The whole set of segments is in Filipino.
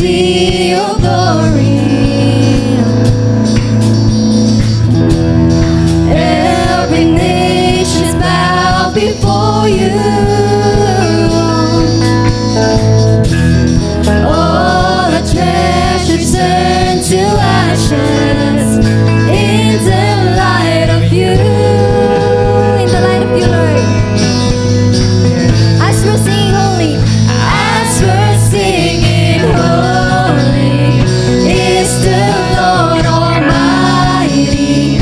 see your glory. Every nation's bow before you. All our treasures turn to ashes in the light of you. In the light of you, Lord. As we're singing holy, as we're singing holy, is the Lord Almighty.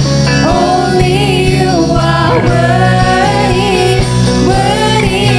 Only you are worthy, worthy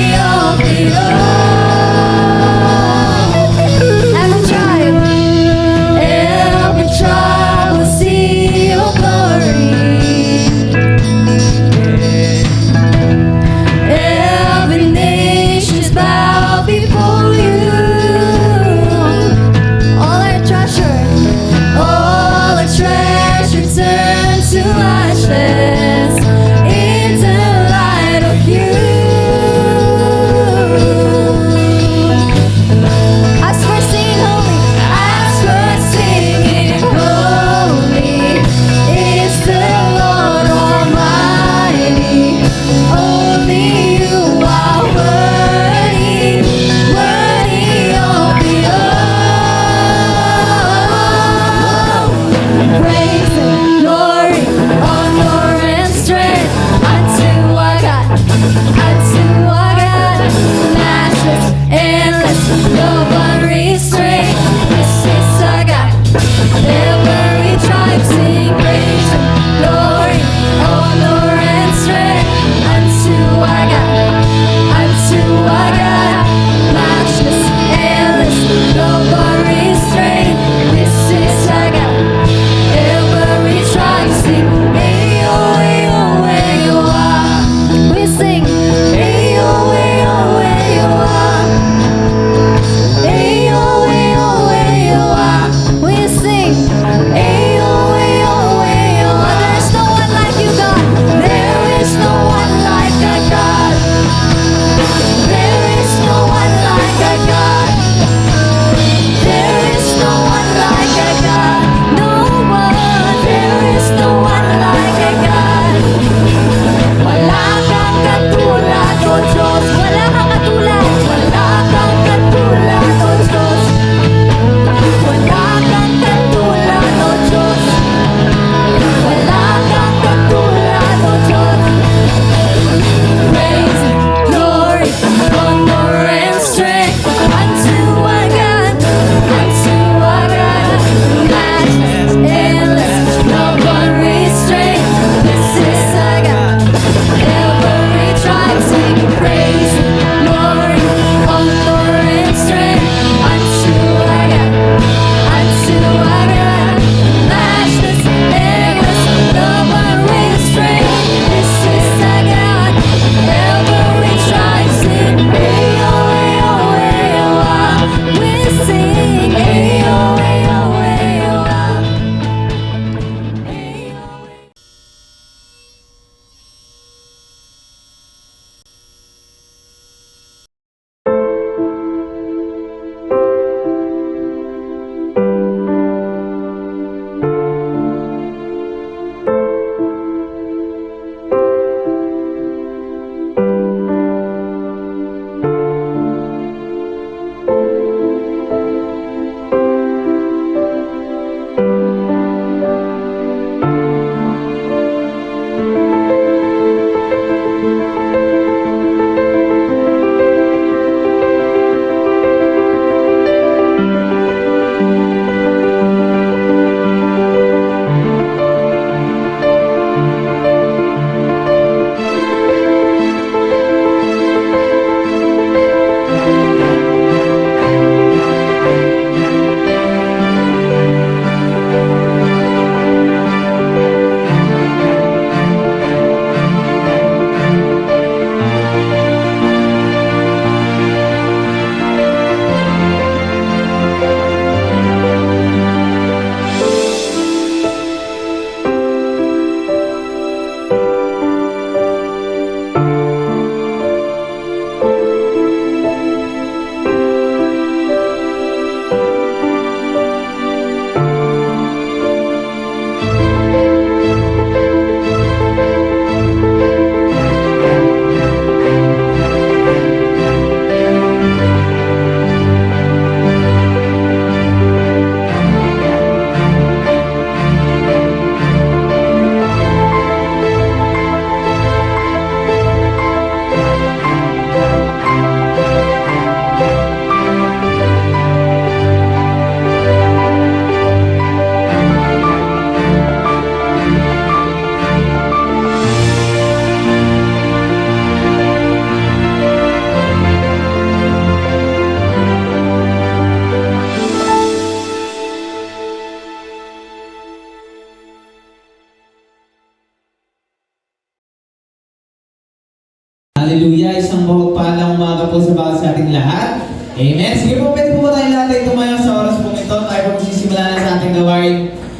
Isang pagpalang umaga po sa bawat sa ating lahat. Amen. Sige po, pwede po tayong lahat ay tumayo sa oras po ito. Tayo po magsisimula na sa ating gawain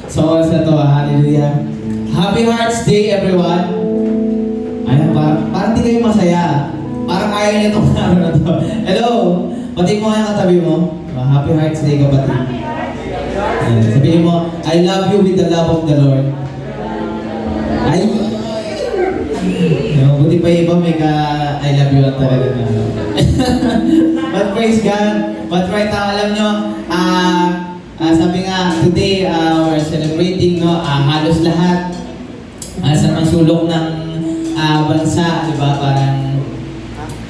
sa oras na ito. Hallelujah. Happy Hearts Day, everyone. Ayun, parang di kayo masaya. Parang ayaw niyo itong araw na ito. Hello! Pati mo kayong katabi mo. Happy Hearts Day, kapatid. Ayan, sabihin mo, I love you with the love of the Lord. Ay! Buti pa iba may ka I love you lang talaga na. But praise God. But right now, alam nyo, sabi nga, today, we're celebrating, no, halos lahat sa mga sulok ng bansa, di ba? Parang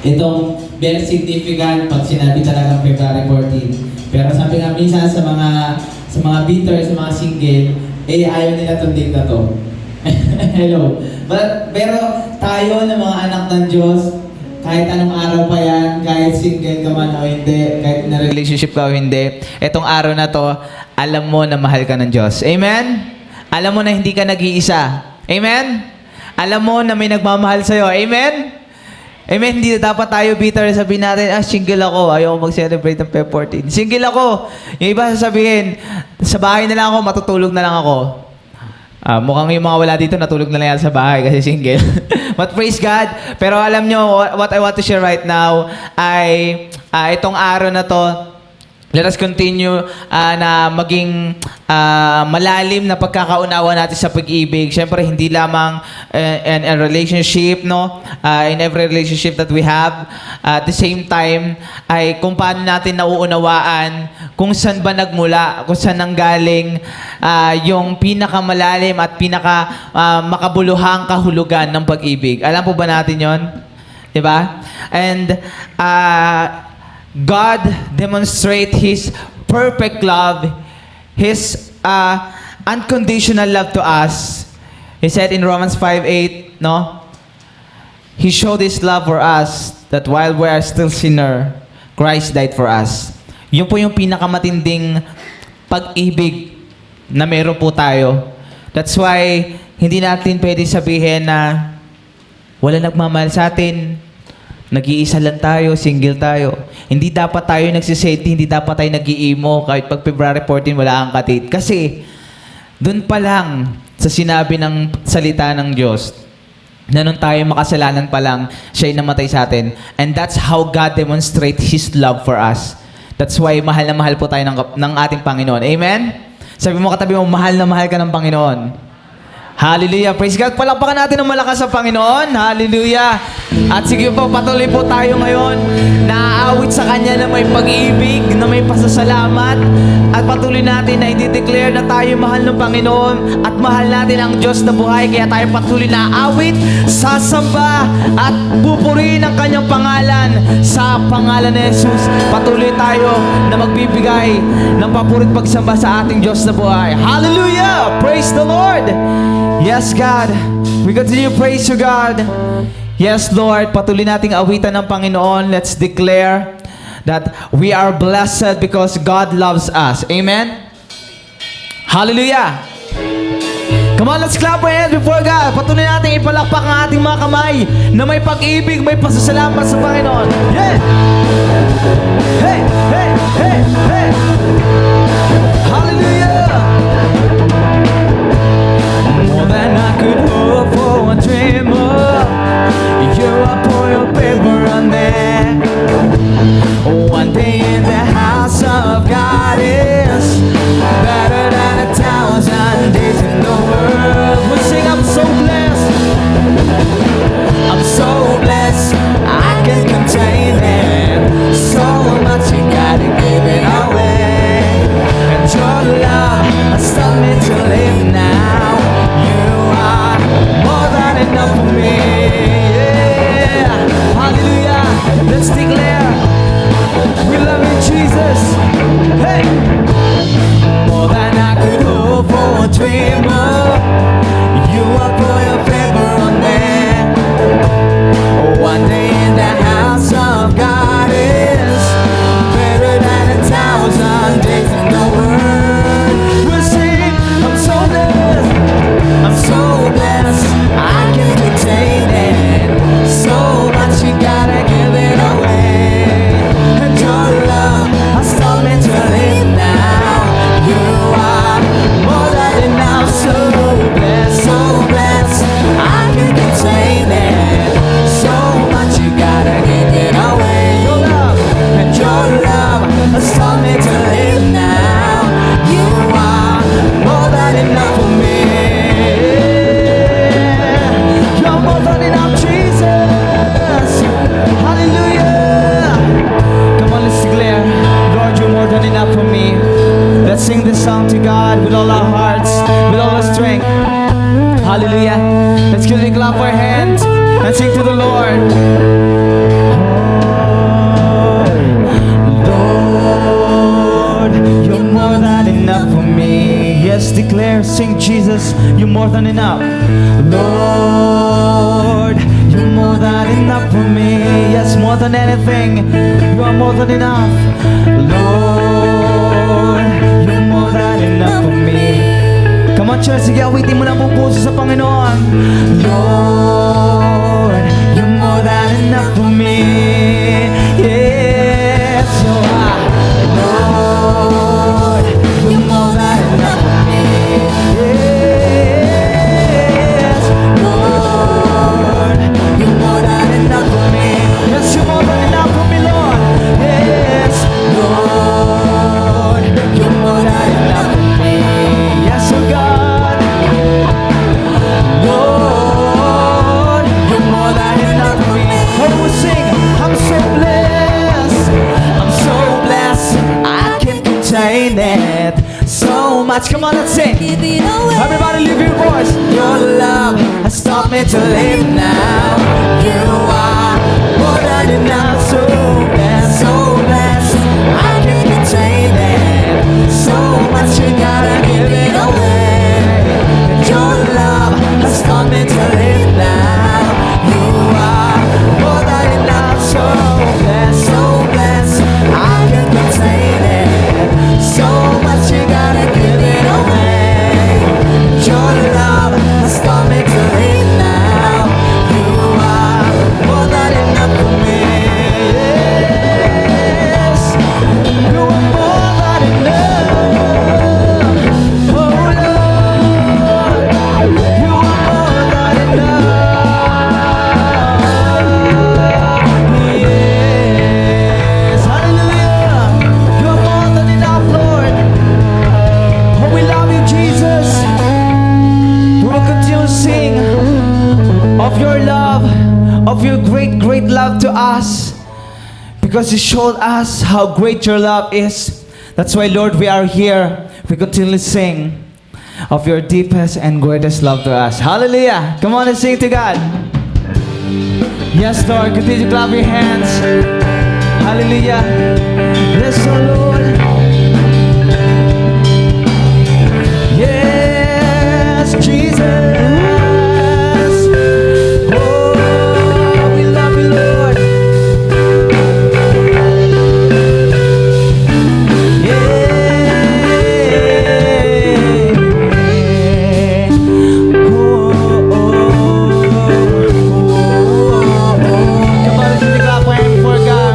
itong very significant pag sinabi talagang February 14. Pero sabi nga minsan sa mga bitter, sa mga single, ayaw nila itong date na to. Hello. Pero tayo na mga anak ng Diyos, kahit anong araw pa yan, kahit single ka man o hindi, kahit na relationship ka o hindi, etong araw na to, alam mo na mahal ka ng Diyos. Amen? Alam mo na hindi ka nag-iisa. Amen? Alam mo na may nagmamahal sa'yo. Amen? Amen? Hindi na dapat tayo bitter. Sabihin natin, single ako. Ayaw mag-celebrate ng Feb 14. Single ako. Yung iba sasabihin, sa bahay na lang ako, matutulog na lang ako. Mukhang yung mga wala dito, natulog na lang yan sa bahay kasi single. But praise God. Pero alam nyo, what I want to share right now ay itong araw na to, let us continue na maging malalim na pagkakaunawa natin sa pag-ibig. Siyempre, hindi lamang in a relationship, no? In every relationship that we have. At the same time, ay kung paano natin nauunawaan kung saan ba nagmula, kung saan nanggaling yung pinakamalalim at makabuluhang kahulugan ng pag-ibig. Alam po ba natin yon? Diba? And God demonstrate His perfect love, His unconditional love to us. He said in Romans 5:8, no? He showed His love for us that while we are still sinner, Christ died for us. Yun po yung pinakamatinding pag-ibig na meron po tayo. That's why hindi natin pwede sabihin na wala nagmamahal sa atin, nag-iisa lang tayo, single tayo. Hindi dapat tayo nagsiseti, hindi dapat tayo nag-iimo kahit pag February 14 wala kang katid. Kasi, dun pa lang sa sinabi ng salita ng Diyos, na nung tayo makasalanan pa lang, siya'y namatay sa atin. And that's how God demonstrate His love for us. That's why mahal na mahal po tayo ng ating Panginoon. Amen? Sabi mo katabi mo, mahal na mahal ka ng Panginoon. Hallelujah. Praise God. Palakpakan natin ng malakas sa Panginoon. Hallelujah. At sige po, patuloy po tayo ngayon na aawit sa Kanya na may pag-ibig, na may pasasalamat. At patuloy natin na i-declare na tayo mahal ng Panginoon at mahal natin ang Diyos na buhay. Kaya tayo patuloy na aawit, sasamba at pupurihin ang Kanyang pangalan. Sa pangalan ni Jesus, patuloy tayo na magbibigay ng papurit pagsamba sa ating Diyos na buhay. Hallelujah! Praise the Lord! Yes, God. We continue to praise you, God. Yes, Lord. Patuloy nating awitan ng Panginoon. Let's declare that we are blessed because God loves us. Amen? Hallelujah. Come on, let's clap our hands before God. Patuloy nating ipalakpak ang ating mga kamay na may pag-ibig, may pasasalamat sa Panginoon. Yeah! Hey! Hey! Hey! Hey! Hallelujah! More than I could hope for a dream of. You are for your favor on there. One day in the house of God is better than 1,000 days in the world. We sing, I'm so blessed. I'm so blessed. I can't contain it. So much you gotta give it away. And your love has taught me to live now. You are more than enough for me. Yeah. Hallelujah. Let's declare we love you, Jesus. Hey. More than I could hope for, dream of. You are for your favor on me. One day in the house of God is better than 1,000 days in the world. We'll sing, I'm so blessed. I'm so blessed. I can't contain it. So much you gotta give more than enough. Lord, you're more than enough for me. Yes, more than anything, you are more than enough. Lord, you're more than enough for me. Come on, church, sige, awitin mo na ang puso sa Panginoon. Lord, you're more than enough for me. Yes, you are. Lord, you're more than enough for me. Yes, Lord, you're more than enough for me. Yes, you're more than enough for me, Lord. Yes, Lord, you're more than enough for me. Yes, oh God. Lord, you're more than enough for me. Oh, we sing, I'm so blessed. I'm so blessed. I can't contain it. So much. Come on, let's sing. Give it away. Everybody lift your voice. Your love has taught me to live now. You are more than enough. So blessed, so blessed. I can't contain it. So much, you gotta give it away. Your love has taught me to live now. You are more than enough. So blessed, so blessed. I can't contain it. So much, you gotta give it away. Your love has taught me to live now. You are more than enough for me. Yes, you are more than enough. Oh Lord, you are more than enough. Yes, hallelujah. You are more than enough, Lord. Oh, we love you, Jesus. We will continue to sing of your love, of your great, great love to us, because you showed us how great your love is. That's why, Lord, we are here. We continually sing of your deepest and greatest love to us. Hallelujah. Come on and sing to God. Yes, Lord. Continue to clap your hands. Hallelujah. Yes, oh Lord. Yes, Jesus. Oh, we love you, Lord. Yeah. Oh, come on, let's clap our hands for God.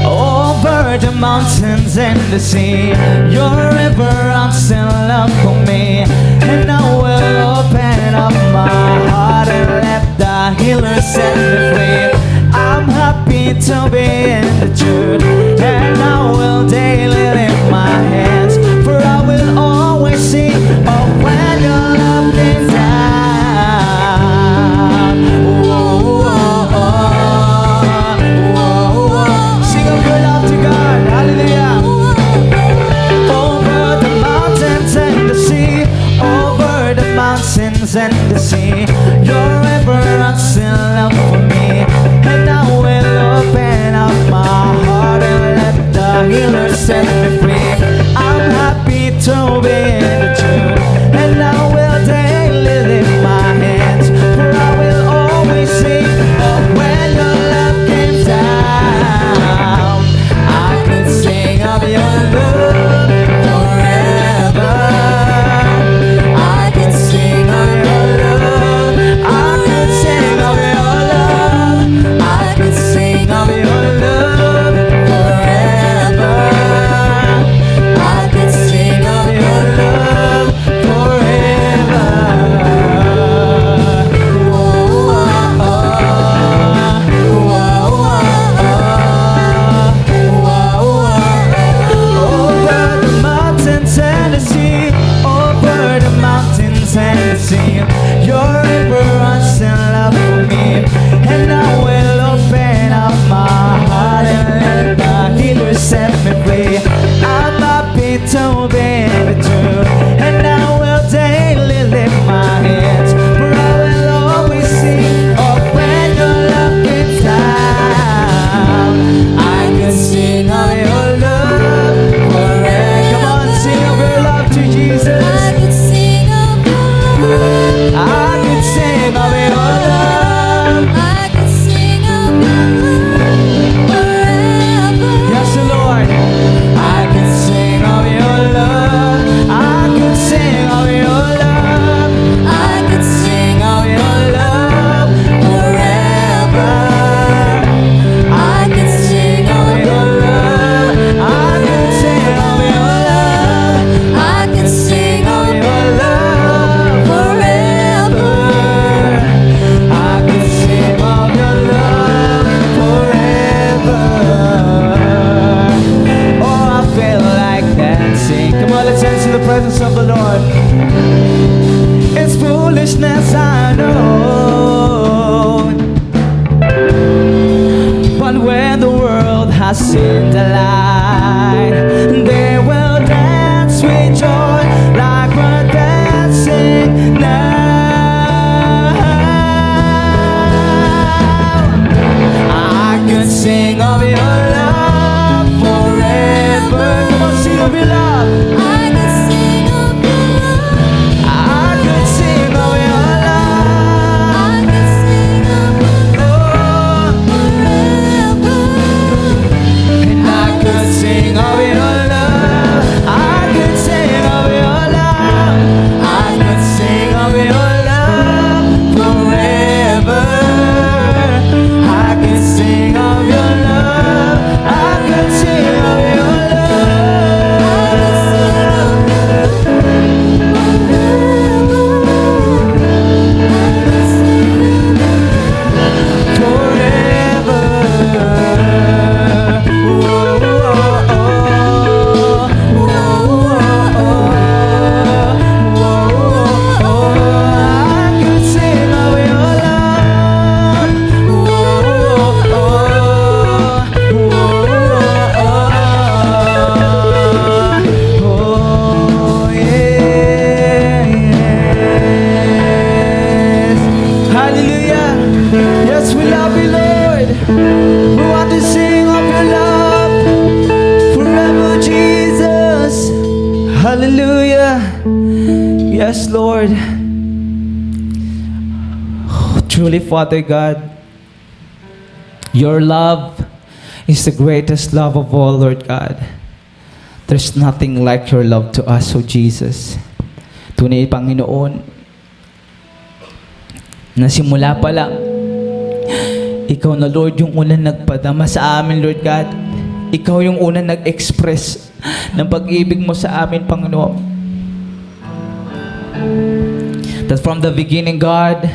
Over the mountains and the sea, your river runs in love for me, and I will open up my heart and let the healer set me free. I'm happy to be in the truth, and I will daily lift my hands, for I will always sing of when your love came down. Sing of your love to God, hallelujah. Over the mountains and the sea, over the mountains and the sea, your river runs in love for me, and I will open up has seen the light. They will dance with joy like we're dancing now. I could sing of your love forever. Come on, sing of your love. I could sing of your love. I could sing of your love. I could sing of your love forever. And I could sing of your love. I could sing of your love. I could sing of your love forever. I could sing of your love. I could sing of your Hallelujah. Yes, Lord. Truly, Father God, your love is the greatest love of all, Lord God. There's nothing like your love to us, O Jesus. Tunay, Panginoon, na simula pa lang, ikaw na, Lord, yung unang nagpadama sa amin, Lord God. Ikaw yung unang nag-express ng pag-ibig mo sa amin, Panginoon. That from the beginning, God,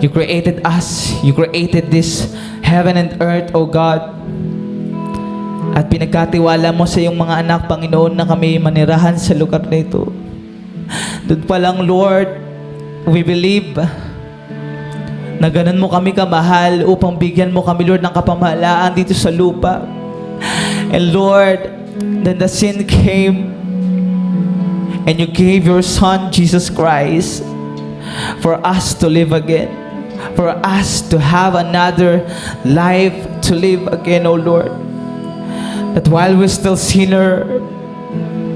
you created us. You created this heaven and earth, O God. At pinagkatiwala mo sa iyong mga anak, Panginoon, na kami manirahan sa lugar na ito. Doon pa lang, Lord, we believe na ganun mo kami kamahal upang bigyan mo kami, Lord, ng kapamahalaan dito sa lupa. And Lord, then the sin came and you gave your Son, Jesus Christ, for us to live again, for us to have another life to live again, O Lord. That while we're still sinner,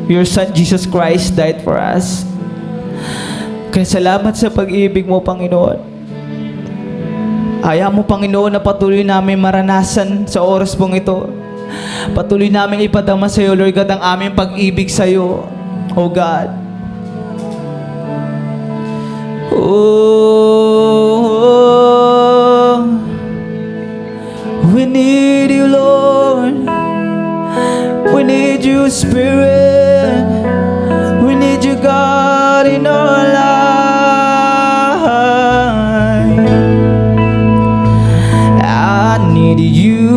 your Son, Jesus Christ, died for us. Kaya salamat sa pag-ibig mo, Panginoon. Ayaw mo, Panginoon, na patuloy namin maranasan sa oras pong ito. Patuloy namin ipadama sa iyo, Lord God, ang aming pag-ibig sa iyo, O God. Oh, we need you, Lord. We need you, Spirit. We need you, God, in our life. I need you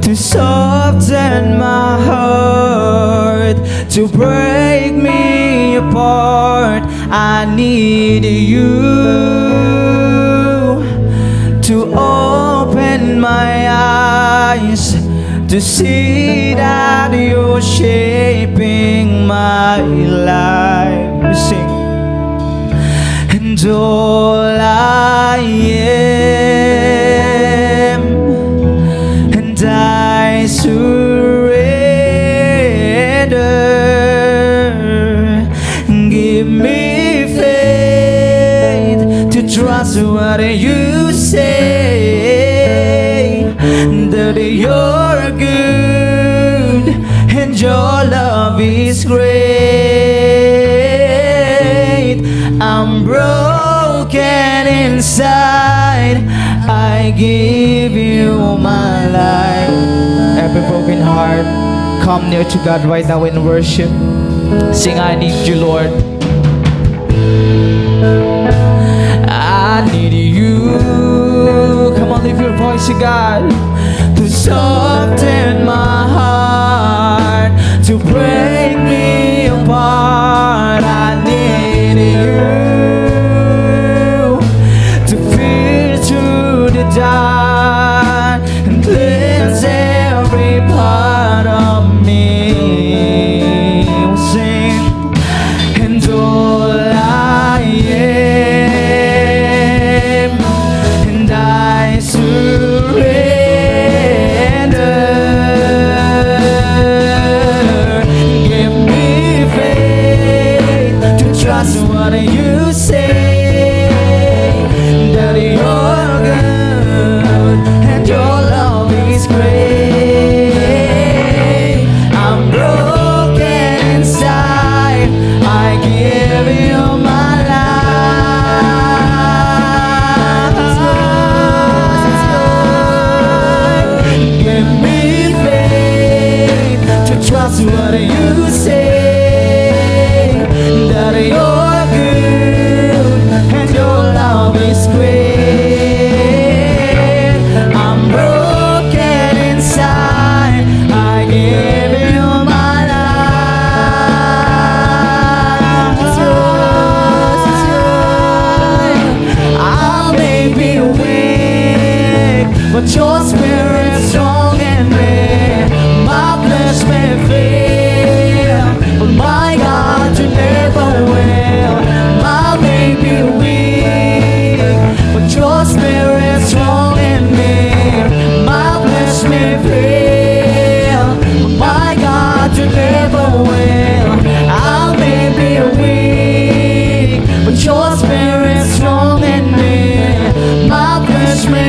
to soften my heart, to break me apart. I need you to open my eyes, to see that you're shaping my life. Sing. And all I am, and I surrender. Give me faith to trust what you say, that you're good and your love is great. I'm broken inside, I give you my life. Every broken heart, come near to God right now in worship. Sing, I need you, Lord. I need you. Come on, lift your voice to God. To soften my heart, to break me apart. I need you to feel through the dark.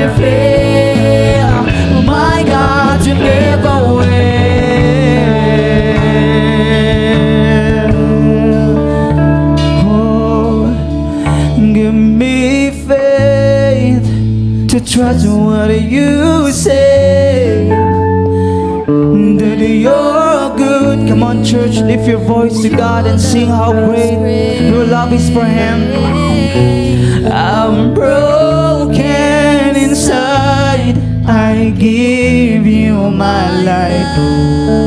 never fail. My God, you never will. Oh, give me faith to trust what you say, that you're good. Come on, church, lift your voice to God and sing how great your love is for Him. I'm broken inside, I give you my life.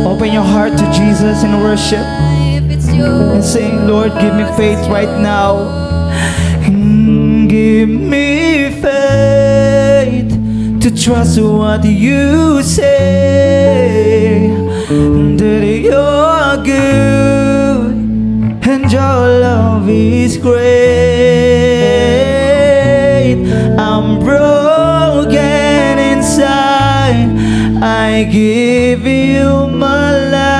Open your heart to Jesus and worship and sing, Lord, give me faith right now. Give me faith to trust what you say, that you're good and your love is great. I'm broken inside, I give you my life.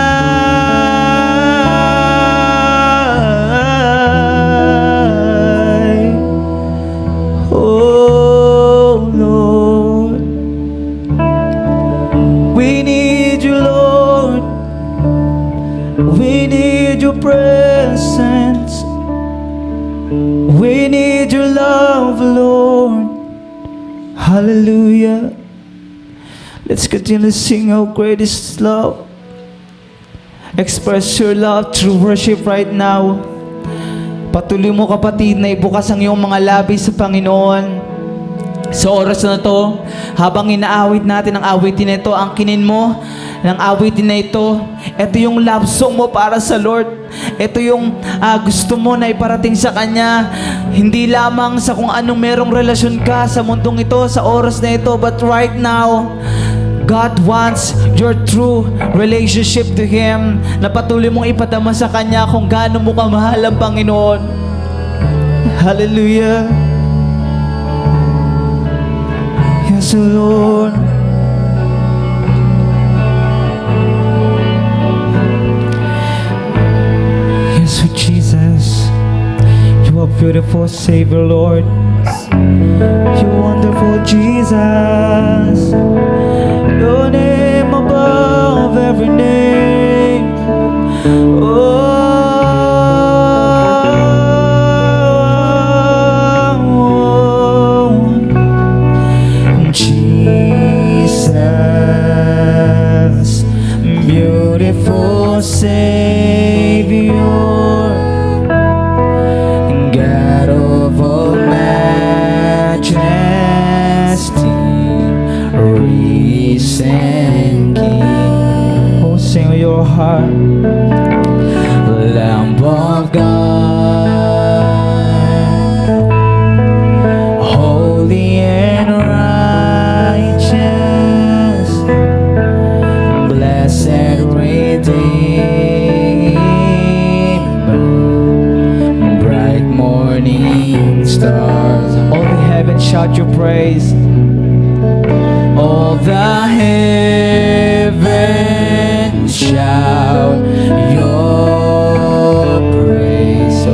Oh Lord, we need you, Lord. We need your presence. We need your love, Lord. Hallelujah. Let's continue to sing how great is love. Express your love through worship right now. Patuloy mo, kapatid, na ibukas ang iyong mga labi sa Panginoon. Sa oras na to, habang inaawit natin ang awitin na ito, angkinin mo ng awitin na ito. Ito yung love song mo para sa Lord. Ito yung gusto mo na iparating sa Kanya. Hindi lamang sa kung anong merong relasyon ka sa mundong ito, sa oras na ito, but right now, God wants your true relationship to Him, na patuloy mong ipadama sa Kanya kung gaano mo kamahal ang Panginoon. Hallelujah. Yes, Lord. Yes, Jesus. You are beautiful Savior, Lord. You wonderful Jesus. Your name above every name. Jesus, beautiful Savior, God of all majesty, risen King. Oh, sing with your heart. Lamb of God, holy and righteous, blessed Redeemer, bright morning stars. All the heavens shout your praise. All the heavens shout your praise.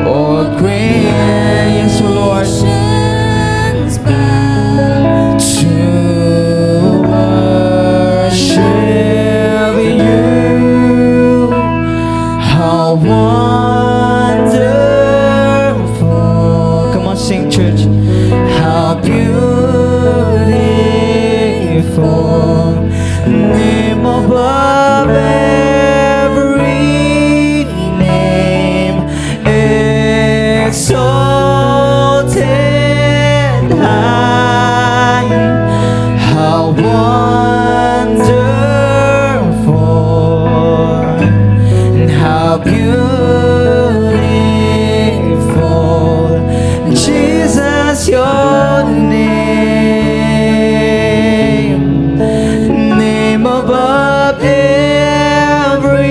Oh, great, yes, Lord, to worship you. How wonderful. Come on, sing, church. How beautiful, name above every name, exalted high. How wonderful and how beautiful, Jesus, your name above every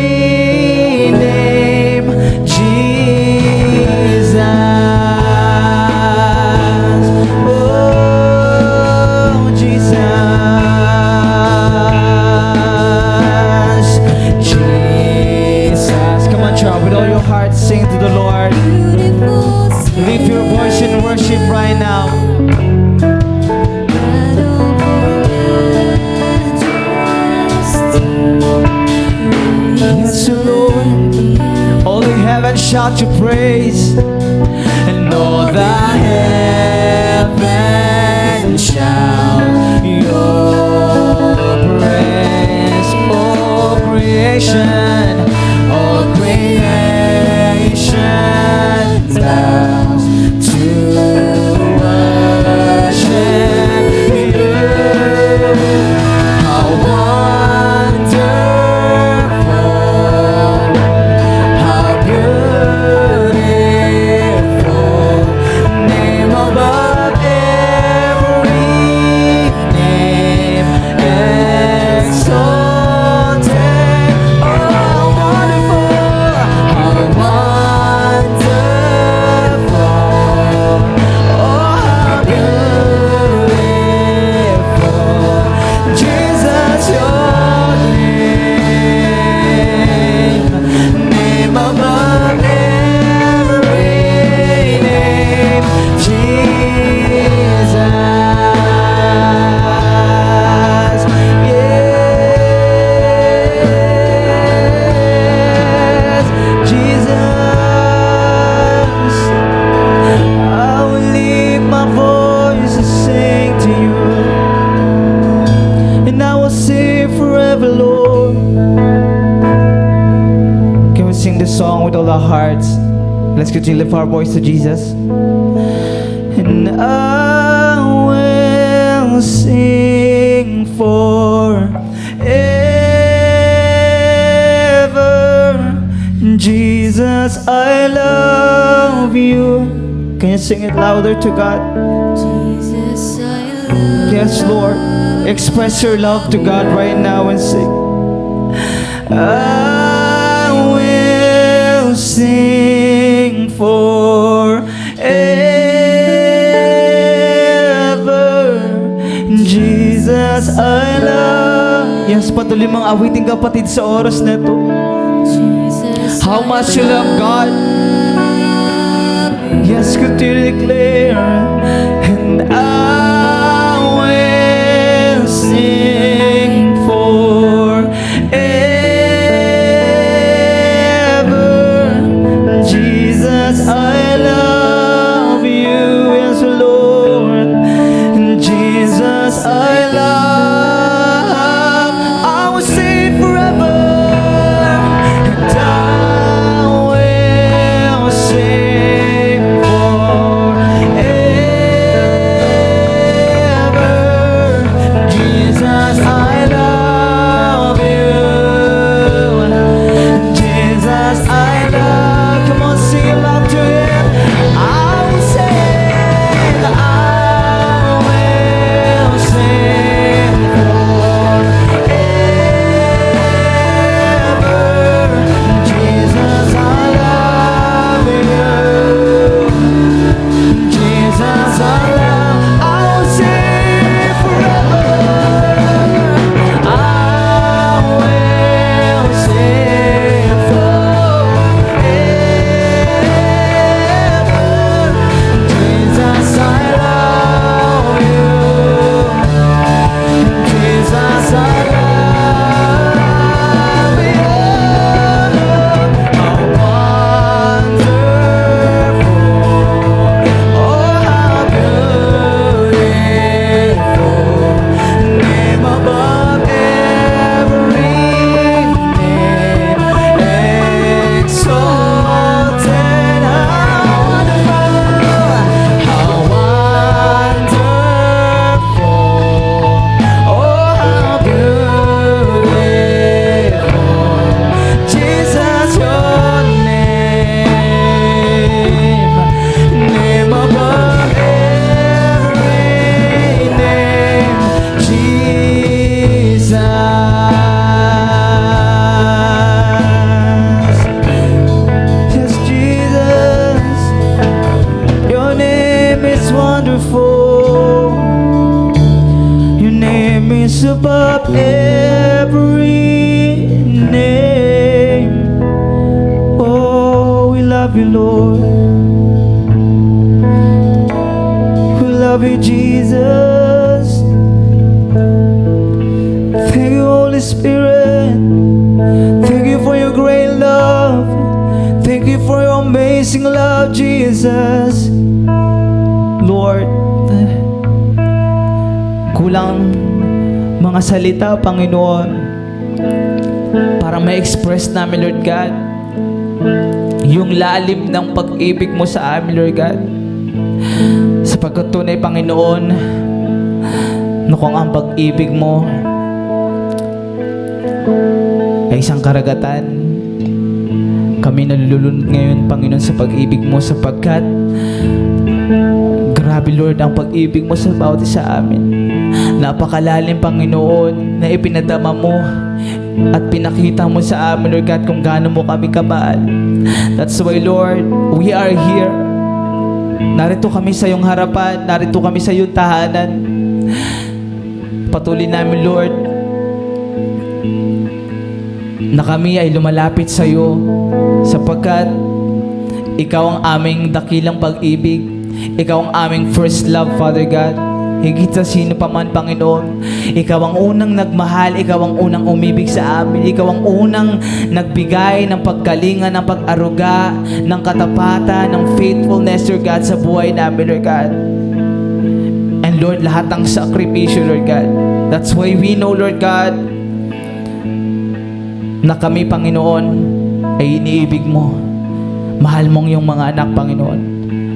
name, Jesus. Oh, Jesus, Jesus. Come on, child, with all your heart, sing to the Lord. Lift your voice in worship. and shout your praise, and all the heavens shout your praise. All creation, all creation bows to worship you. How wonderful, how beautiful, name above every name, exalted. Oh, how wonderful, how wonderful, oh, how beautiful, Jesus, your name above every name, Jesus, yes, Jesus. I will lift my voice and sing to you, and I will sing forever, Lord. Can we sing this song with all our hearts? Let's continue to lift our voice to Jesus. And I will sing forever, Jesus, I love you. Can you sing it louder to God? Jesus, I love Yes, Lord. Express your love to God right now and sing. I will sing forever, Jesus, I love. Yes, patuloy mga awiting kapatid sa oras na ito. Jesus, How much you love God. Yes, continue to declare. And I will sing forever, Jesus, I love you. Yes, Lord, Jesus, I love. I will sing forever, and I will sing forever, Jesus, I love you. Jesus, I love. Come on, sing it loud to Him. I will sing, I will sing forever, Jesus, I love you. Jesus, I love. I will sing forever. I will sing forever. Jesus, I love you. Jesus, I love you. How wonderful, oh, how beautiful, name above every name, exalted. How wonderful, oh, how beautiful, Jesus, your name above every name, Jesus. Yes, Jesus, your name is wonderful. Your name is above every name. Oh, we love you, Lord. We love you, Jesus. Thank you, Holy Spirit. Thank you for your great love. Thank you for your amazing love, Jesus. Lord, kulang mga salita, Panginoon, para ma-express namin, Lord God, yung lalim ng pag-ibig mo sa amin, Lord God. Sapagkat tunay, Panginoon, na kung ang pag-ibig mo ay isang karagatan, kami nalulunod ngayon, Panginoon, sa pag-ibig mo, sapagkat grabe, Lord, ang pag-ibig mo sa bawat isa amin. Napakalalim, Panginoon, na ipinadama mo at pinakita mo sa amin, Lord God, kung gaano mo kami kamahal. That's why, Lord, we are here. Narito kami sa iyong harapan, narito kami sa iyong tahanan. Patuloy namin, Lord, na kami ay lumalapit sa iyo, sapagkat ikaw ang aming dakilang pag-ibig. Ikaw ang aming first love, Father God. Higit sa sino pa man, Panginoon. Ikaw ang unang nagmahal. Ikaw ang unang umibig sa amin. Ikaw ang unang nagbigay ng pagkalinga, ng pag-aruga, ng katapatan, ng faithfulness, Lord God, sa buhay namin, Lord God. And Lord, lahat ng sakripisyo, Lord God. That's why we know, Lord God, na kami, Panginoon, ay iniibig mo. Mahal mong yung mga anak, Panginoon.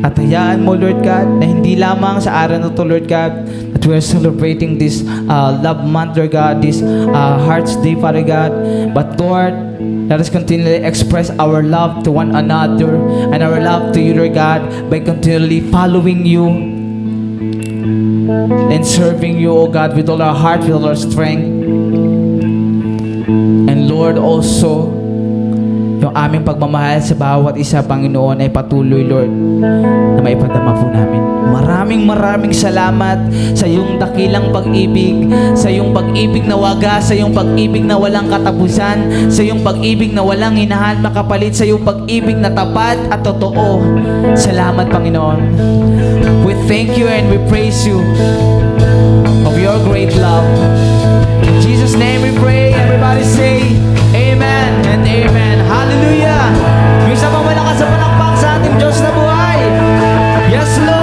At hayaan mo, Lord God, na hindi lamang sa araw na to, Lord God, that we are celebrating this love month, Lord God, this Hearts Day, Father God. But Lord, let us continually express our love to one another and our love to you, Lord God, by continually following you and serving you, O God, with all our heart, with all our strength. And Lord, also, yung aming pagmamahal sa bawat isa, Panginoon, ay patuloy, Lord, na maipadama po namin. Maraming salamat sa iyong dakilang pag-ibig, sa iyong pag-ibig na wagas, sa iyong pag-ibig na walang katapusan, sa iyong pag-ibig na walang hinahan makapalit, sa iyong pag-ibig na tapat at totoo. Salamat, Panginoon. We thank you and we praise you of your great love. In Jesus' name we pray. Everybody say, Amen and Amen. Hallelujah! May isa pang malakas sa palakpak sa ating Diyos na buhay. Yes, Lord!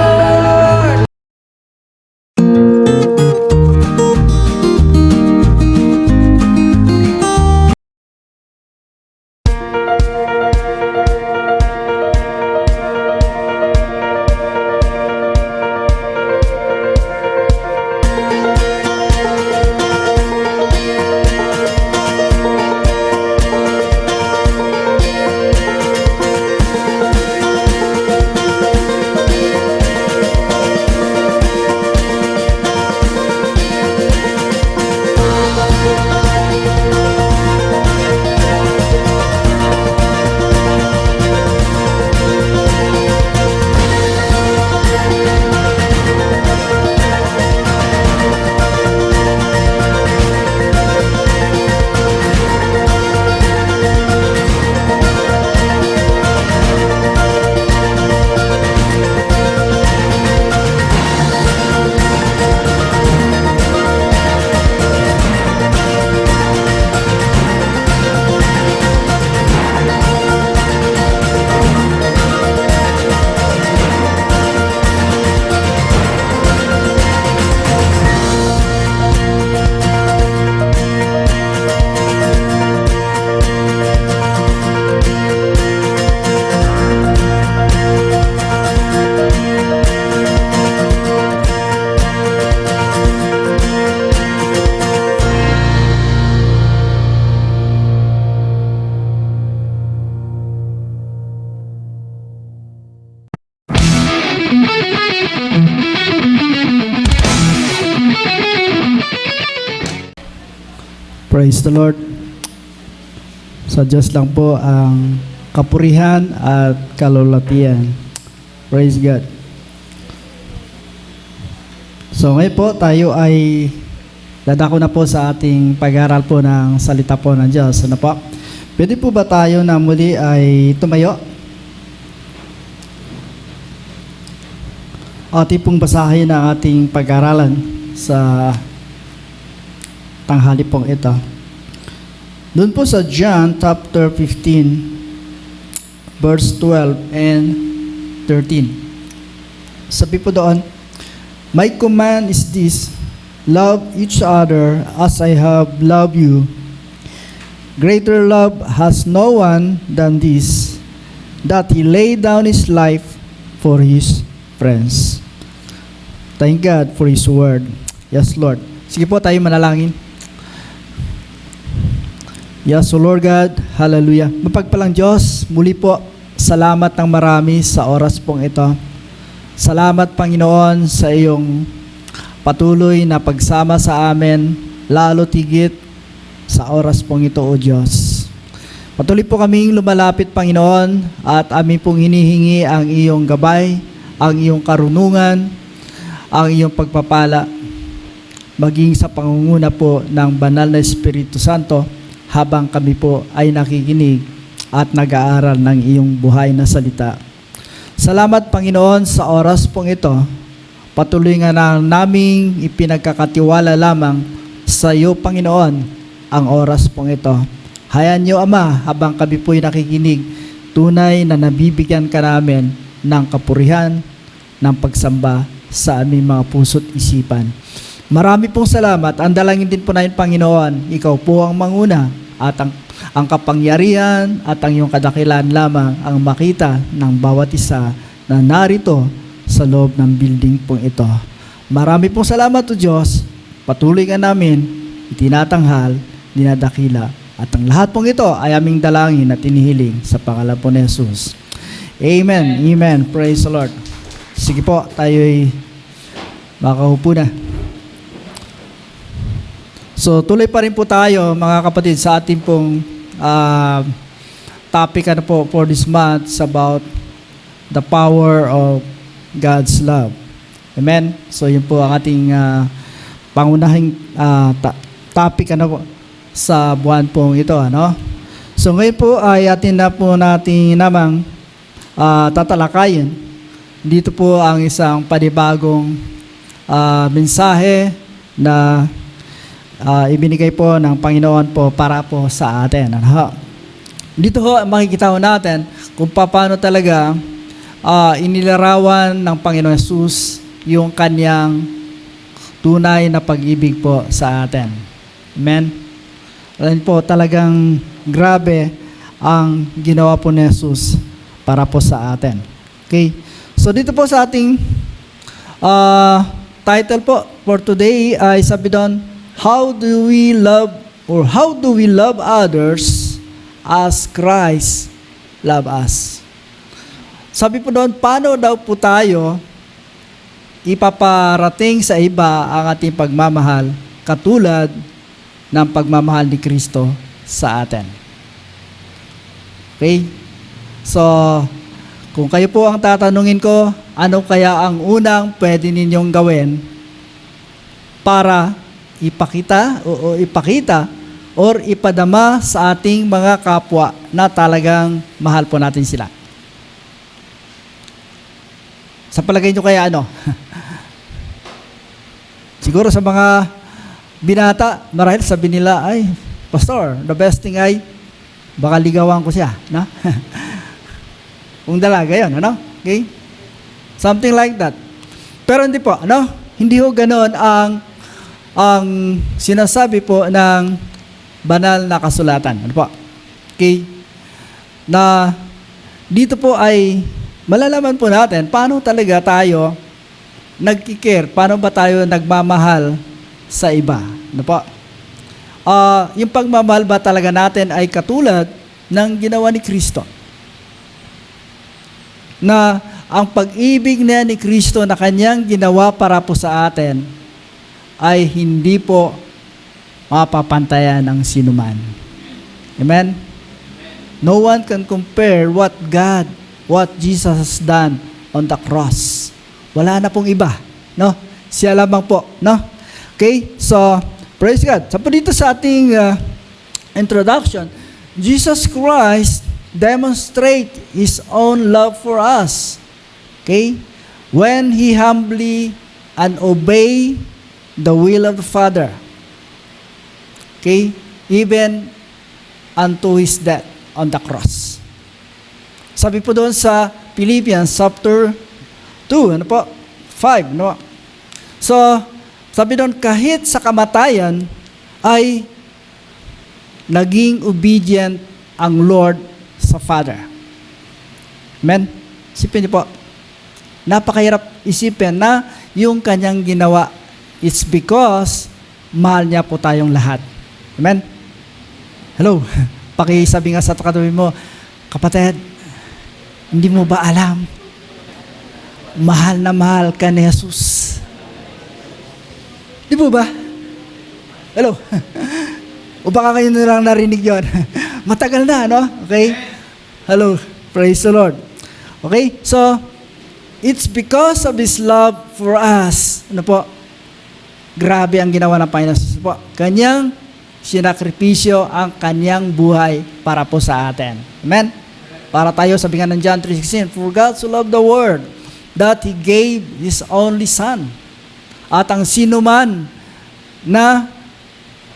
Praise the Lord. Sa Diyos lang po ang kapurihan at kalulatian. Praise God. So ngayon po tayo ay dadako na po sa ating pag-aaral po ng salita po ng Diyos. Ano po? Pwede po ba tayo na muli ay tumayo? Ating pong basahin ang ating pag-aaralan sa tanghali pong ito. Doon po sa John chapter 15 verse 12 and 13. Sabi po doon, "My command is this, love each other as I have loved you. Greater love has no one than this, that He laid down His life for His friends." Thank God for His word. Yes, Lord. Sige po, tayo manalangin. Yes, so Lord God, hallelujah. Mapagpalang Diyos, muli po, salamat ng marami sa oras pong ito. Salamat, Panginoon, sa iyong patuloy na pagsama sa amin, lalo tigit sa oras pong ito, O Diyos. Patuloy po kaming lumalapit, Panginoon, at amin pong hinihingi ang iyong gabay, ang iyong karunungan, ang iyong pagpapala, maging sa pangunguna po ng banal na Espiritu Santo habang kami po ay nakikinig at nag-aaral ng iyong buhay na salita. Salamat, Panginoon, sa oras pong ito. Patuloy nga na naming ipinagkakatiwala lamang sa iyo, Panginoon, ang oras pong ito. Hayaan niyo, Ama, habang kami po'y nakikinig, tunay na nabibigyan ka namin ng kapurihan, ng pagsamba sa aming mga puso't isipan. Marami pong salamat. Ang dalangin din po namin, Panginoon, ikaw po ang manguna at ang kapangyarihan at ang iyong kadakilaan lamang ang makita ng bawat isa na narito sa loob ng building pong ito. Marami pong salamat, O Diyos. Patuloy ka namin itinatanghal, dinadakila, at ang lahat pong ito ay aming dalangin at inihiling sa pangalan po ni Jesus. Amen. Amen. Praise the Lord. Sige po, tayo'y makaupo na. So, tuloy pa rin po tayo, mga kapatid, sa ating pong topic po for this month about the power of God's love. Amen? So, yun po ang ating pangunahing topic po sa buwan pong ito. Ano? So, ngayon po ay atin na po natin namang tatalakayin. Dito po ang isang panibagong mensahe na ibinigay po ng Panginoon po para po sa atin. Dito ho, makikita ho natin kung paano talaga inilarawan ng Panginoon Jesus yung kanyang tunay na pag-ibig po sa atin. Amen? Alam po, talagang grabe ang ginawa po ni Jesus para po sa atin. Okay? So dito po sa ating title po for today ay sabi doon, how do we love others as Christ love us? Sabi po doon, paano daw po tayo ipaparating sa iba ang ating pagmamahal katulad ng pagmamahal ni Kristo sa atin. Okay? So, kung kayo po ang tatanungin ko, ano kaya ang unang pwede ninyong gawin para ipakita or ipadama sa ating mga kapwa na talagang mahal po natin sila? Sa palagay nyo kaya ano? Siguro sa mga binata, marahil sabi nila, ay, Pastor, the best thing ay baka ligawan ko siya. No? Kung dalaga yun, ano? Okay? Something like that. Pero hindi po, ano? Hindi ho ganoon ang sinasabi po ng banal na kasulatan. Ano po? Okay? Na dito po ay malalaman po natin paano talaga tayo nagkikare, paano ba tayo nagmamahal sa iba. Ano po? Yung pagmamahal ba talaga natin ay katulad ng ginawa ni Kristo? Na ang pag-ibig niya ni Kristo na kanyang ginawa para po sa atin ay hindi po mapapantayan ng sinuman. Amen? No one can compare what Jesus has done on the cross. Wala na pong iba, no? Siya lamang po, no? Okay? So, praise God. So, dito sa ating introduction, Jesus Christ demonstrate His own love for us. Okay? When He humbly and obey the will of the Father. Okay? Even unto His death on the cross. Sabi po doon sa Philippians chapter 2, 5, no? So, sabi doon, kahit sa kamatayan ay naging obedient ang Lord sa Father. Amen? Isipin niyo po, napakahirap isipin na yung kanyang ginawa is because mahal niya po tayong lahat. Amen? Hello? Pakisabi nga sa katabi mo, kapatid, hindi mo ba alam? Mahal na mahal ka ni Jesus. Di po ba? Hello? O baka kayo nilang narinig yon? Matagal na, no? Okay? Hello? Praise the Lord. Okay? So, it's because of His love for us. Ano po? Grabe ang ginawa ng Panginoon Jesus po. Kanyang sinakripisyo ang kanyang buhay para po sa atin. Amen? Para tayo, sabi nga ng John 3:16, for God so loved the world that He gave His only Son. At ang sino man na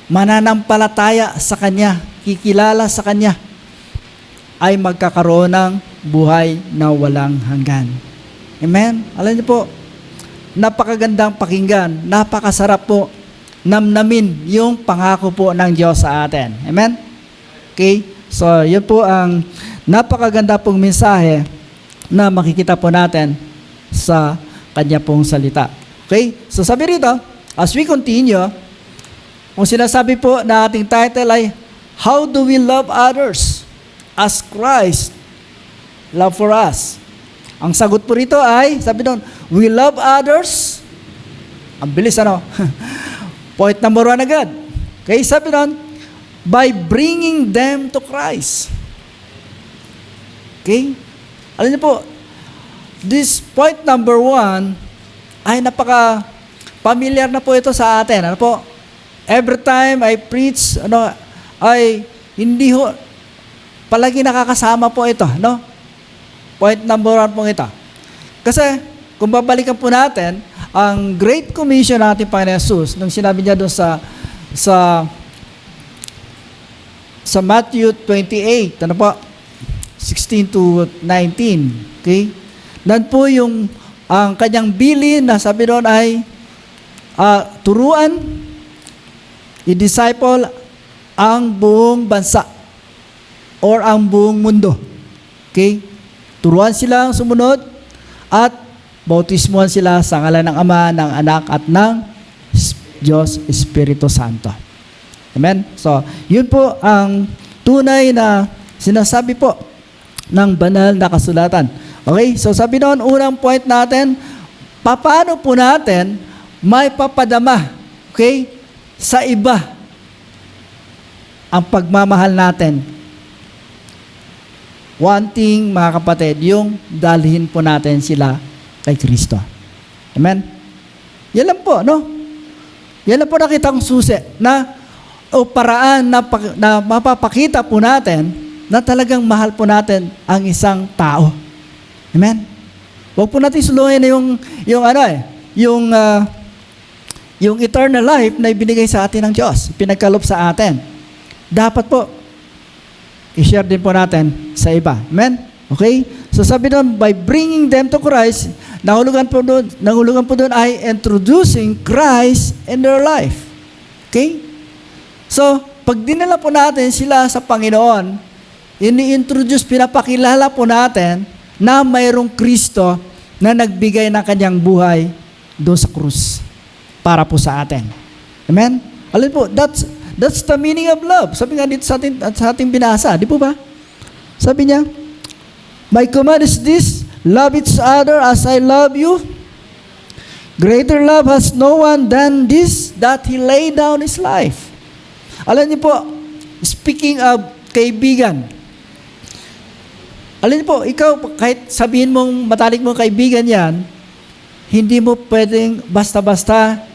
mananampalataya sa Kanya, kikilala sa Kanya, ay magkakaroon ng buhay na walang hanggan. Amen? Alam niyo po, napakagandang pakinggan, napakasarap po namnamin yung pangako po ng Diyos sa atin. Amen? Okay? So, yun po ang napakaganda pong mensahe na makikita po natin sa Kanya pong salita. Okay? So, sabi rito, as we continue, kung sinasabi po na ating title ay, How do we love others as Christ love for us? Ang sagot po rito ay, sabi doon, we love others. Ang bilis, ano? Point number 1 agad. Okay, sabi doon, by bringing them to Christ. Okay? Alam niyo po, this point number 1 ay napaka-familiar na po ito sa atin. Ano po? Every time I preach, ay hindi ho, palagi nakakasama po ito, no? Point number 1 po ito. Kasi, kung babalikan po natin, ang Great Commission ng ating Panginoon Jesus, nung sinabi niya doon sa Matthew 28, ano po? 16 to 19. Okay? Nan po yung ang kanyang bilin na sabi doon ay turuan, i-disciple ang buong bansa or ang buong mundo. Okay? Turuan silang sumunod at bautismuhan sila sa ngalan ng Ama, ng Anak at ng Diyos Espiritu Santo. Amen? So, yun po ang tunay na sinasabi po ng banal na kasulatan. Okay? So, sabi noon, unang point natin, paano po natin may papadama, okay, sa iba ang pagmamahal natin. One thing, mga kapatid, yung dalhin po natin sila kay Kristo. Amen? Yan lang po, no? Yan lang po nakitang susi na o paraan na mapapakita po natin na talagang mahal po natin ang isang tao. Amen? Huwag po natin suluhin na yung eternal life na ibinigay sa atin ng Diyos, pinagkaloob sa atin. Dapat po, i-share din po natin sa iba. Amen? Okay? So sabi doon, by bringing them to Christ, nahulugan po doon ay introducing Christ in their life. Okay? So, pag dinala po natin sila sa Panginoon, ini-introduce, pinapakilala po natin na mayroong Kristo na nagbigay ng kanyang buhay doon sa krus para po sa atin. Amen? Alam po, that's the meaning of love. Sabi nga dito sa ating binasa, di po ba? Sabi niya, my command is this, love each other as I love you. Greater love has no one than this, that He laid down His life. Alam niyo po, speaking of kaibigan, alam niyo po, ikaw, kahit sabihin mong matalik mong kaibigan yan, hindi mo pwedeng basta-basta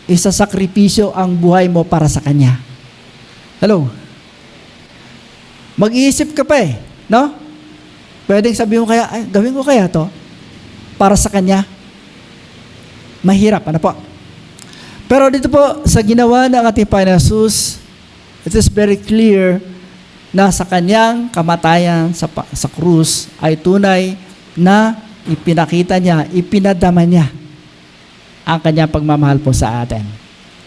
isasakripisyo ang buhay mo para sa kanya. Hello? Mag-iisip ka pa no? Pwedeng sabihin mo kaya, ay, gawin ko kaya to para sa kanya. Mahirap, ano po? Pero dito po, sa ginawa ng ating Panginoon Jesus, it is very clear na sa kanyang kamatayan sa krus ay tunay na ipinakita niya, ipinadama niya ang kanyang pagmamahal po sa atin.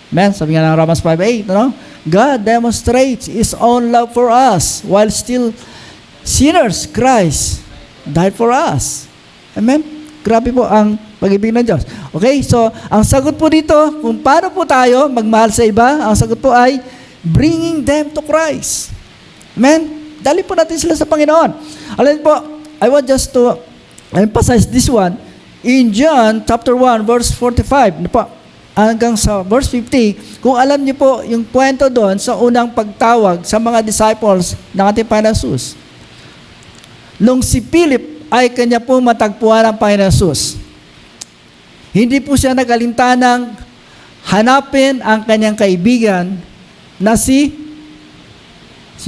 Amen? Sabi nga ng Romans 5:8, no? God demonstrates His own love for us while still sinners. Christ died for us. Amen? Grabe po ang pag-ibig ng Diyos. Okay, so ang sagot po dito, kung paano po tayo magmahal sa iba, ang sagot po ay bringing them to Christ. Amen? Dali po natin sila sa Panginoon. Alam po, I want just to emphasize this one. In John chapter 1 verse 45, ano po, hanggang sa verse 50, kung alam niyo po yung kwento doon sa unang pagtawag sa mga disciples ng ating Panginoon Jesus. Nung si Philip ay kanya po matagpuan ang Panginoon Jesus, hindi po siya nagalintanang hanapin ang kanyang kaibigan na sino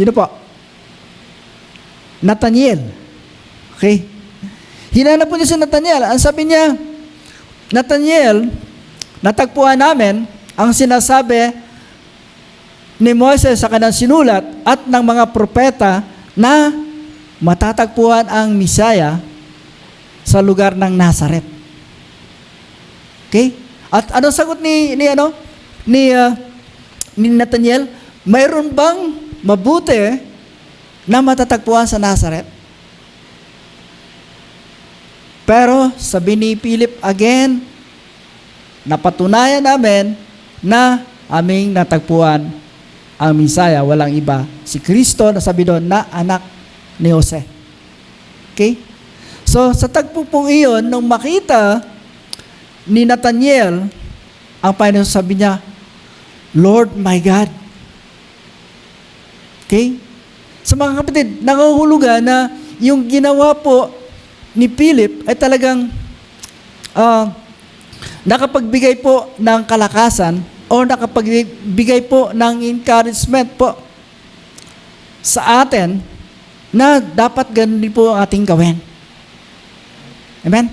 po? Nathaniel. Okay? Hinanap po niya si Nathaniel. Ang sabi niya, Nathaniel, natagpuan namin ang sinasabi ni Moises sa kanyang sinulat at ng mga propeta na matatagpuan ang Misaya sa lugar ng Nazaret. Okay? At anong sagot ni Nathaniel? Mayroon bang mabuti na matatagpuan sa Nazaret? Pero sabi ni Philip again, napatunayan namin na aming natagpuan ang Misaya, walang iba, si Kristo, na sabi doon na anak ni Jose. Okay? So sa tagpo pong iyon, nung makita ni Nathaniel, ang Panginoon sabi niya, Lord my God. Okay? Sa mga kapatid, nakahulugan na yung ginawa po ni Philip ay talagang nakapagbigay po ng kalakasan o nakapagbigay po ng encouragement po sa atin na dapat ganun din po ang ating gawin. Amen?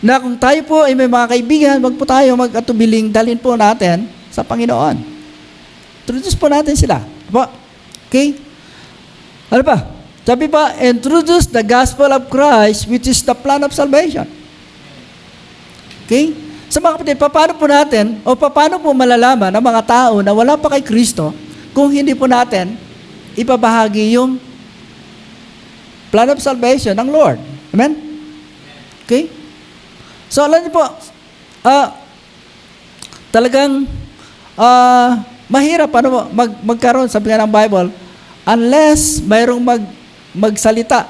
Na kung tayo po ay may mga kaibigan, wag po tayo mag-atubiling dalhin po natin sa Panginoon. Introduce po natin sila. Okay? Ano pa? Sabi pa, introduce the gospel of Christ, which is the plan of salvation. Okay? Sa mga kapatid, paano po natin, o paano po malalaman ng mga tao na wala pa kay Kristo kung hindi po natin ipabahagi yung plan of salvation ng Lord. Amen? Okay? So, alam niyo po, talagang mahirap magkaroon, sabi nga ng Bible, unless mayroong magsalita,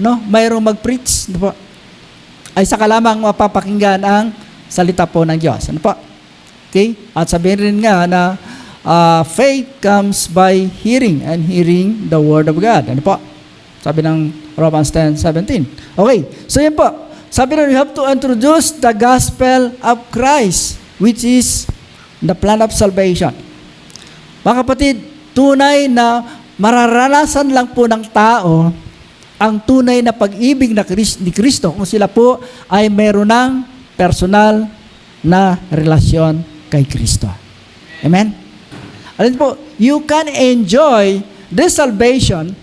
no? Mayroong mag-preach, ano po? Ay saka lamang mapapakinggan ang salita po ng Diyos. Ano po? Okay? At sabihin rin nga na faith comes by hearing and hearing the word of God. Ano po? Sabi ng Romans 10:17. Okay. So yun po. Sabi na, you have to introduce the gospel of Christ, which is the plan of salvation. Mga kapatid, tunay na mararanasan lang po ng tao ang tunay na pag-ibig ni Kristo kung sila po ay meron ng personal na relasyon kay Kristo. Amen? Alam po, you can enjoy this salvation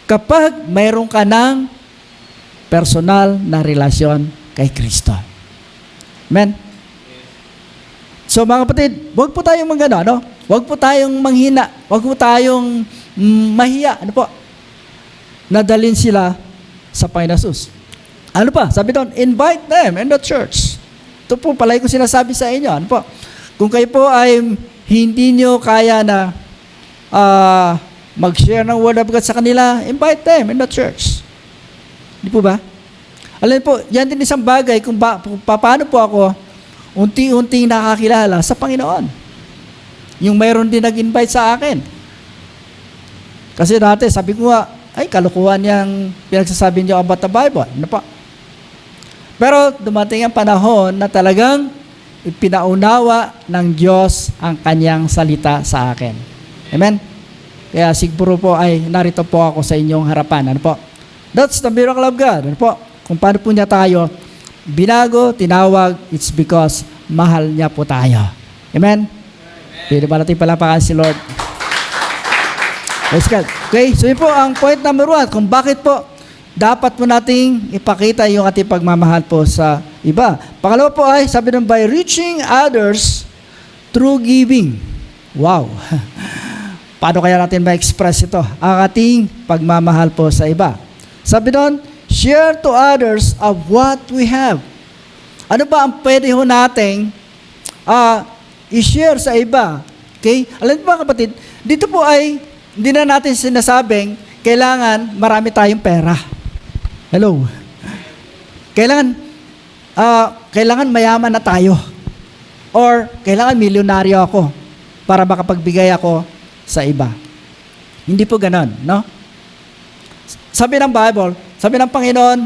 kapag mayroon ka ng personal na relasyon kay Kristo. Amen? So mga kapatid, huwag po tayong ano? Huwag po tayong manghina. Huwag po tayong mahiya. Ano po? Nadalhin sila sa Panginoon Jesus. Ano pa? Sabi doon, invite them in the church. Ito po, palagi ko sinasabi sa inyo. Ano po? Kung kayo po ay hindi nyo kaya na mag-share ng word of God sa kanila, invite them in the church. Di po ba? Alam po, yan din isang bagay kung paano po ako unti-unting nakakilala sa Panginoon. Yung mayroon din nag-invite sa akin. Kasi dati, sabi ko nga, ay, kalukuhan yung pinagsasabi niyo about the Bible. Ano pa? Pero dumating ang panahon na talagang ipinaunawa ng Diyos ang kanyang salita sa akin. Amen? Kaya siguro po ay narito po ako sa inyong harapan. Ano po? That's the miracle of God. Ano po? Kung paano po niya tayo binago, tinawag, it's because mahal niya po tayo. Amen? Pwede ba natin palapakan si Lord? Praise God. Okay, so yun po ang point number 1, kung bakit po dapat po nating ipakita yung ating pagmamahal po sa iba. Pangalawa po ay, sabi ng by reaching others through giving. Wow. Paano kaya natin ma-express ito? Ang ating pagmamahal po sa iba. Sabi doon, share to others of what we have. Ano ba ang pwede ho nating i-share sa iba? Okay? Alam niyo ba kapatid, dito po ay hindi na natin sinasabing kailangan marami tayong pera. Hello? Kailangan mayaman na tayo. Or kailangan milyonaryo ako para makapagbigay ako sa iba. Hindi po ganon, no? Sabi ng Bible, sabi ng Panginoon,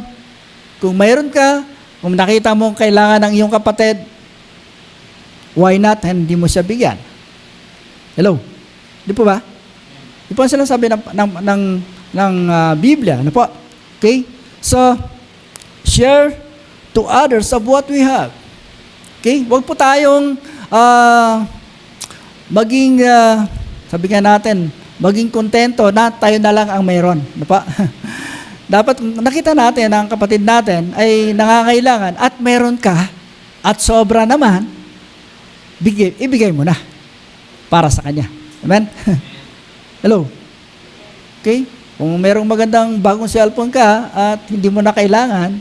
kung mayroon ka, kung nakita mo kailangan ng iyong kapatid, why not hindi mo siya bigyan? Hello? Di po ba? Di po sila sabi ng Biblia. Ano po? Okay? So, share to others of what we have. Okay? Huwag po tayong maging, sabi nga natin, maging kontento na tayo na lang ang mayroon. Ano pa? Dapat nakita natin ang kapatid natin ay nangangailangan at mayroon ka at sobra naman, ibigay mo na para sa kanya. Amen? Hello? Okay? Kung mayroong magandang bagong cellphone ka at hindi mo na kailangan,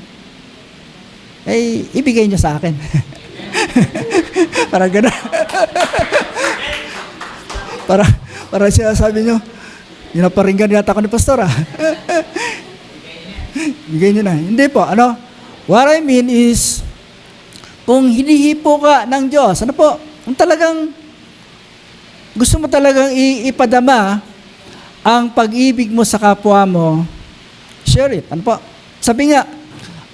ay ibigay niyo sa akin. Para gano'n. para siya sabi niyo, yun yata ako ni Pastor Bigay niyo na. Hindi po, what I mean is, kung hinihipo ka ng Diyos, kung talagang gusto mo talagang ipadama ang pag-ibig mo sa kapwa mo, share it. Ano po? Sabi nga,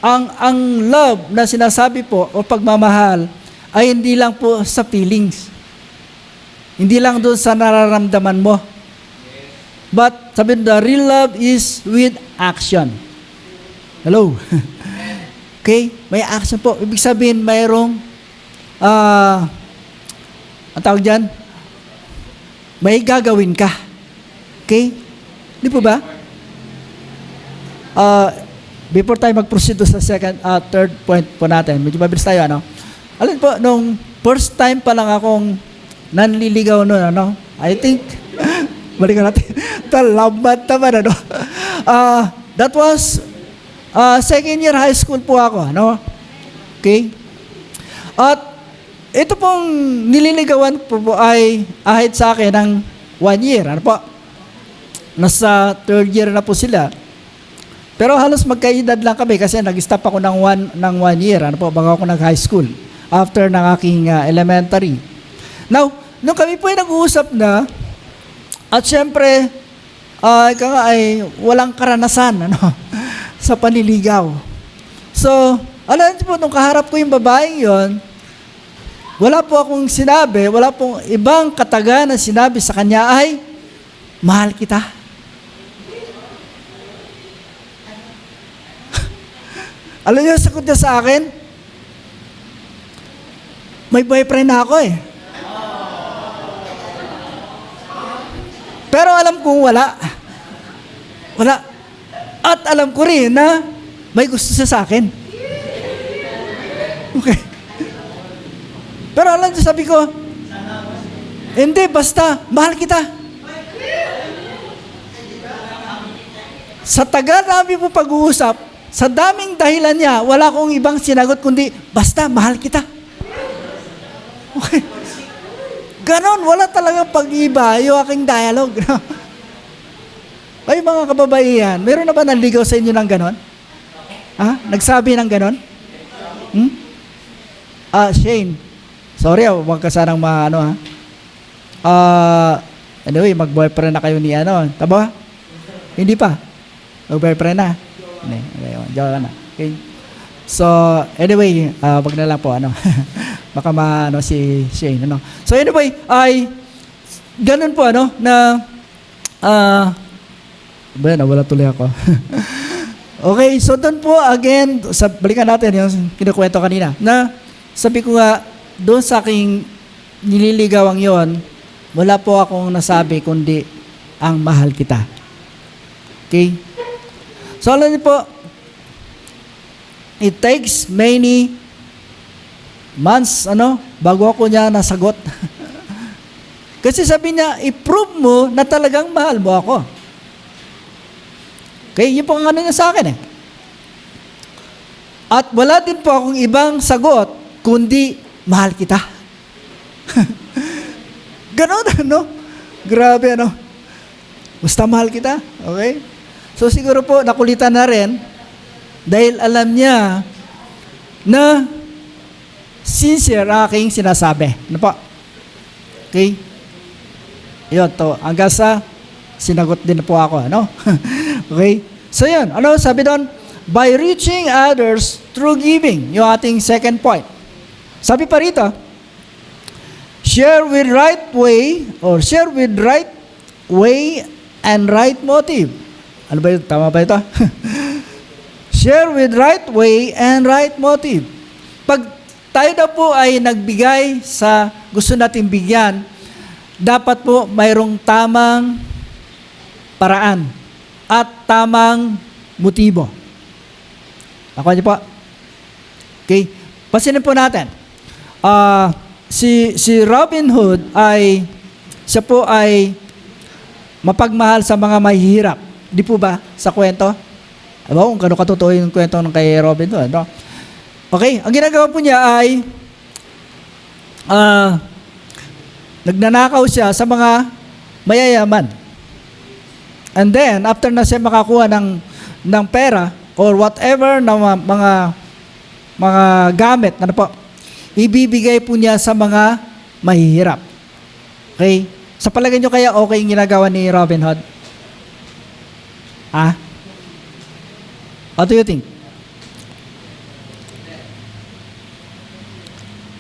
ang love na sinasabi po o pagmamahal ay hindi lang po sa feelings. Hindi lang doon sa nararamdaman mo. But sabi the real love is with action. Hello? Okay? May action po. Ibig sabihin mayroong ang tawag dyan, may gagawin ka. Okay? Di po ba? Before tayo mag-proceed sa third point po natin, medyo mabilis tayo, Alam po, nung first time pa lang akong nanliligaw noon, I think, balikan natin, talamat naman, that was, second year high school po ako, Okay? At, ito pong nililigawan po ay ahit sa akin ng 1 year, Nasa third year na po sila. Pero halos magkaedad lang kami kasi nag-stop ako ng 1 year, bago ako nag-high school after ng aking elementary. Now, nung kami po ay nag-uusap na, at syempre, ay walang karanasan, sa panliligaw. So, alam niyo po, nung kaharap ko yung babaeng yon, wala po akong sinabi, wala pong ibang kataga na sinabi sa kanya ay, mahal kita. Alam niyo, sagot niya sa akin, may boyfriend na ako Pero alam kong wala. Wala. At alam ko rin na may gusto siya sa akin. Okay. Pero alam niyo, sabi ko, hindi, basta, mahal kita. Sa tagal namin po pag-uusap, sa daming dahilan niya, wala akong ibang sinagot kundi, basta, mahal kita. Okay. Ganon, wala talagang pag-iba yung aking dialogue. Ay, mga kababaihan, meron na ba nanligaw sa inyo ng ganon? Nagsabi ng ganon? Shane, sorry, huwag ka sanang anyway, mag-boyfriend na kayo ni taba? Hindi pa. Mag-boyfriend na. Joke na. Okay. So, anyway, wag na lang po, baka si Shane, So, anyway, ay, ganun po, na, nawala tuloy ako. Okay, so doon po, again, balikan natin yung kinukwento kanina, na, sabi ko nga, doon sa aking nililigawang yon, wala po akong nasabi, kundi, ang mahal kita. Okay? So alam niyo po, it takes many months, bago ako niya nasagot. Kasi sabi niya, i-prove mo na talagang mahal mo ako. Okay, yun po ang niya sa akin eh. At wala din po akong ibang sagot, kundi mahal kita. Ganon, Grabe, Basta mahal kita, okay? So siguro po, nakulitan na rin, dahil alam niya na sincere aking sinasabi. Ano po? Okay? Yun, to. Hanggang sa sinagot din po ako, Okay? So yun, sabi doon? By reaching others through giving. Yung ating second point. Sabi pa rito, share with right way and right motive. Ano ba yun? Tama ba ito? Share with right way and right motive. Pag tayo na po ay nagbigay sa gusto nating bigyan, dapat po mayroong tamang paraan at tamang motibo. Ako niyo po. Okay? Pasinin po natin. Si Robin Hood siya po ay mapagmahal sa mga mahihirap. Di po ba sa kwento? Kung kano katotoo yung kwento ng kay Robin Hood. Okay? Ang ginagawa po niya ay nagnanakaw siya sa mga mayayaman. And then, after na siya makakuha ng pera or whatever na mga gamit, ibibigay po niya sa mga mahihirap. Okay? Sa palagay nyo kaya okay yung ginagawa ni Robin Hood? What do you think?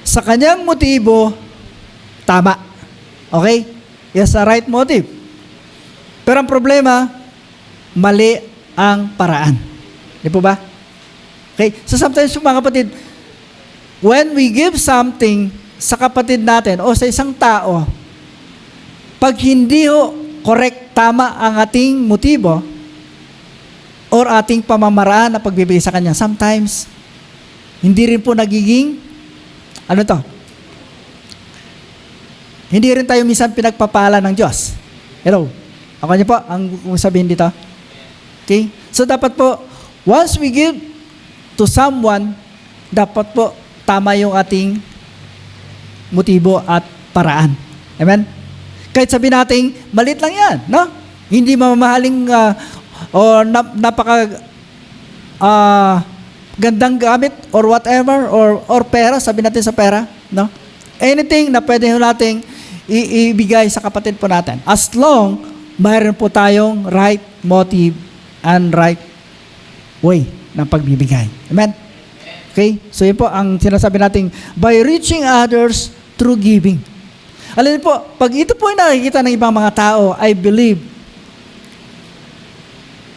Sa kanyang motibo, tama. Okay? Yes, the right motive. Pero ang problema, mali ang paraan. Di po ba? Okay? So sometimes mga kapatid, when we give something sa kapatid natin o sa isang tao, pag hindi correct, tama ang ating motibo or ating pamamaraan na pagbibigay sa kanya, sometimes, hindi rin po nagiging, hindi rin tayo minsan pinagpapala ng Diyos. Hello? Ako niyo po, ang sabihin dito. Okay? So dapat po, once we give to someone, dapat po, tama yung ating motibo at paraan. Amen? Kahit sabihin natin, malit lang yan, Hindi mamahaling o gandang gamit or whatever or pera, sabi natin sa pera, Anything na pwede nating ibigay sa kapatid po natin. As long, mayroon po tayong right motive and right way ng pagbibigay. Amen? Okay? So yun po ang sinasabi natin, by reaching others through giving. Alam niyo po, pag ito po ay nakikita ng ibang mga tao, I believe,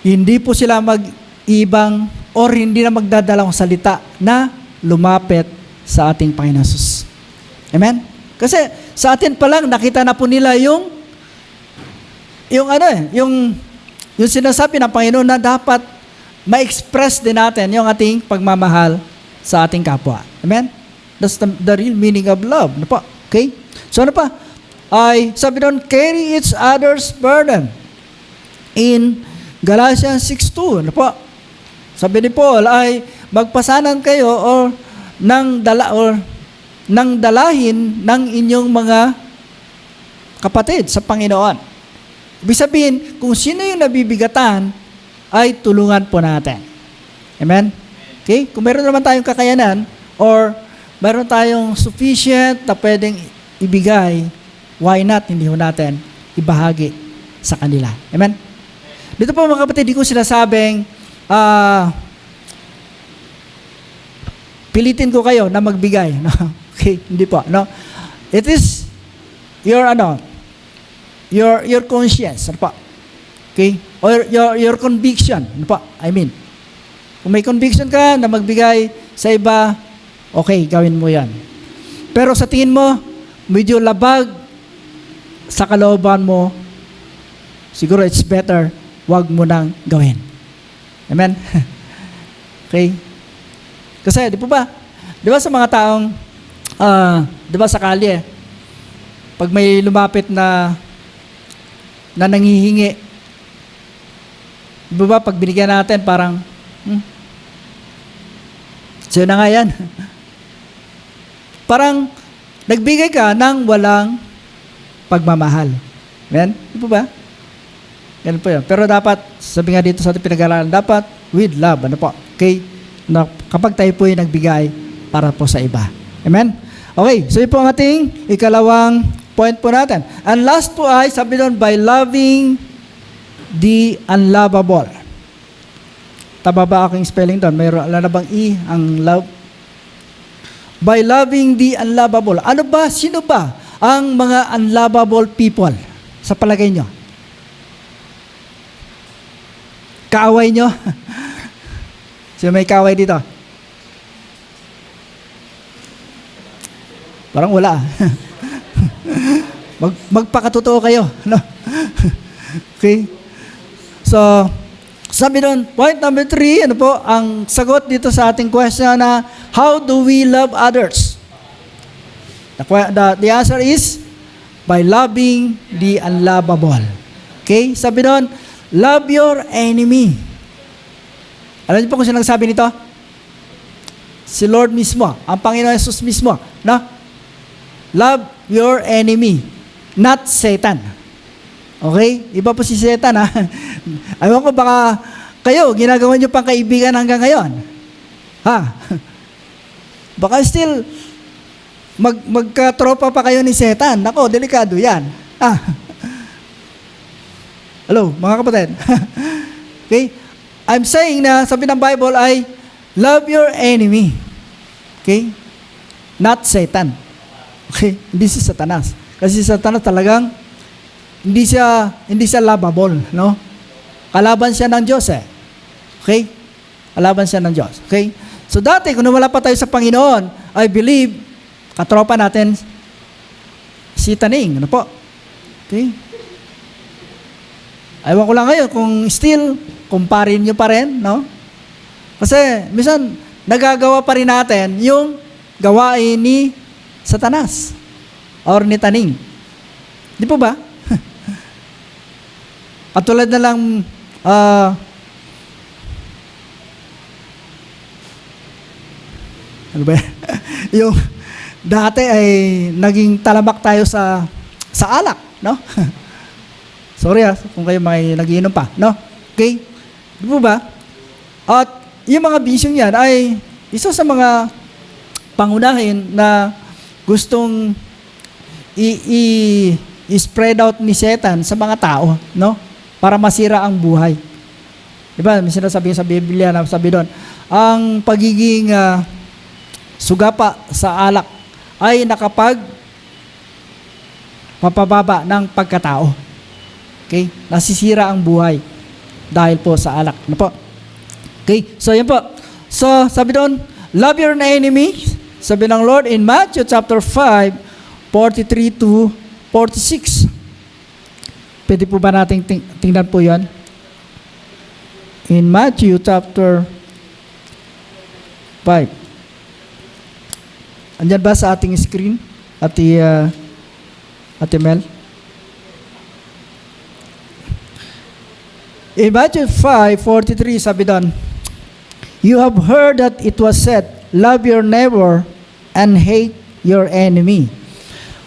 hindi po sila mag-ibang or hindi na magdadalang salita na lumapit sa ating Panginoon Jesus. Amen? Kasi sa atin pa lang, nakita na po nila yung sinasabi ng Panginoon na dapat ma-express din natin yung ating pagmamahal sa ating kapwa. Amen? That's the real meaning of love. Ano po? Okay? So ano pa? Ay, sabi doon, carry each other's burden. In Galatians 6:2. Ano po? Sabi ni Paul ay magpasanan kayo nang dalahin ng inyong mga kapatid sa Panginoon. Ibig sabihin, kung sino yung nabibigatan, ay tulungan po natin. Amen? Okay? Kung meron naman tayong kakayanan or meron tayong sufficient na pwedeng ibigay, why not hindi ho natin ibahagi sa kanila. Amen? Dito po mga kapatid, di ko sinasabing pilitin ko kayo na magbigay. No? Okay, hindi po. No? It is your conscience. Ano po? Okay? Or your conviction. Ano po? I mean, kung may conviction ka na magbigay sa iba, okay, gawin mo yan. Pero sa tingin mo, medyo labag sa kalooban mo, siguro it's better wag mo nang gawin. Amen? Okay? Kasi, di ba sa mga taong, di ba sa kalye, pag may lumapit na nanghihingi, di ba pag binigyan natin, parang, so na nga yan. Parang, nagbigay ka ng walang pagmamahal. Amen? Di ba? Ganun po yun. Pero dapat, sabi nga dito sa ating pinag-aralan, dapat with love. Ano po? Okay? Na kapag tayo po yung nagbigay para po sa iba. Amen? Okay. So, yun po ang ating ikalawang point po natin. And last po ay, sabi doon, by loving the unlovable. Tama ba aking spelling doon? Mayroon na bang E ang love? By loving the unlovable. Ano ba? Sino ba ang mga unlovable people sa palagay nyo? Kaaway nyo? Sino may kaaway dito? Parang wala. Magpakatotoo kayo. No? Okay? So, sabi doon, point number 3, ano po, ang sagot dito sa ating question na, how do we love others? The answer is, by loving the unlovable. Okay? Sabi doon, love your enemy. Alam niyo po kung sino nagsabi nito? Si Lord mismo, ang Panginoon Jesus mismo. No? Love your enemy, not Satan. Okay? Iba po si Satan, ha? Ayaw ko baka kayo, ginagawa niyo pang kaibigan hanggang ngayon. Ha? Baka still, magkatropa pa kayo ni Satan. Nako, delikado yan. Ah. Hello, mga kapatid. Okay? I'm saying na, sabi ng Bible ay, love your enemy. Okay? Not Satan. Okay? Hindi si Satanas. Kasi si Satanas talagang, hindi siya lovable, no? Kalaban siya ng Diyos eh. Okay? Kalaban siya ng Diyos. Okay? So dati, kung wala pa tayo sa Panginoon, I believe, katropa natin, si Taning. Ano po? Okay? Ewan ko lang ngayon kung still, kumparin nyo pa rin, no? Kasi, minsan, nagagawa pa rin natin yung gawain ni Satanas or ni Taning. Di po ba? Katulad na lang, ano ba? Yung dati ay naging talamak tayo sa alak, no? Sorry kung kayo may nagiinom pa, no? Okay? Di po ba? At yung mga bisyong yan ay isa sa mga pangunahin na gustong i-spread out ni Satan sa mga tao, no? Para masira ang buhay. Di ba? May sinasabi sa Biblia na sabi doon, ang pagiging sugapa sa alak ay papababa ng pagkatao. Okay? Nasisira ang buhay dahil po sa alak. Ano po? Okay? So, yan po. So, sabi doon, love your enemy. Sabi ng Lord in Matthew chapter 5, 43 to 46. Pwede po ba nating tingnan po yan? In Matthew chapter 5. Andyan ba sa ating screen? Ate Mel? In Matthew 5:43, sabi doon, you have heard that it was said, love your neighbor and hate your enemy.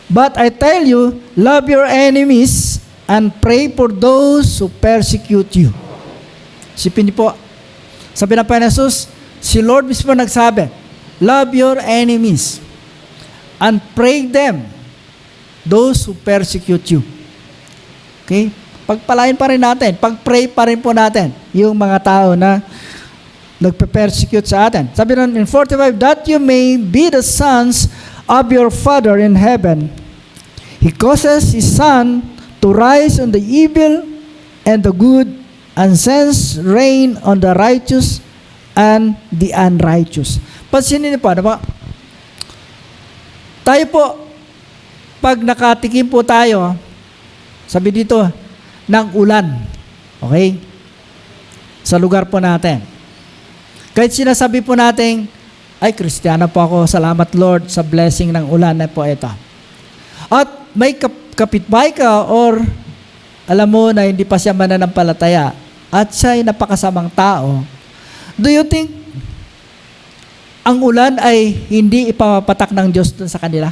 But I tell you, love your enemies and pray for those who persecute you. Sipin niyo po, sabi ng Panginoon Jesus, si Lord mismo nagsabi, love your enemies and pray them, those who persecute you. Okay? Pagpalain pa rin natin, pag-pray pa rin po natin yung mga tao na nagpe-persecute sa atin. Sabi nun in 45, that you may be the sons of your Father in heaven. He causes His sun to rise on the evil and the good, and sends rain on the righteous and the unrighteous. Pansinin niyo po, ano ba? Tayo po, pag nakatikim po tayo, sabi dito, ng ulan. Okay? Sa lugar po natin. Kahit sinasabi po natin, ay, Kristiyano po ako, salamat Lord sa blessing ng ulan na po ito. At may kapitbahay ka or alam mo na hindi pa siya mananampalataya at siya ay napakasamang tao, do you think ang ulan ay hindi ipapatak ng Diyos dun sa kanila?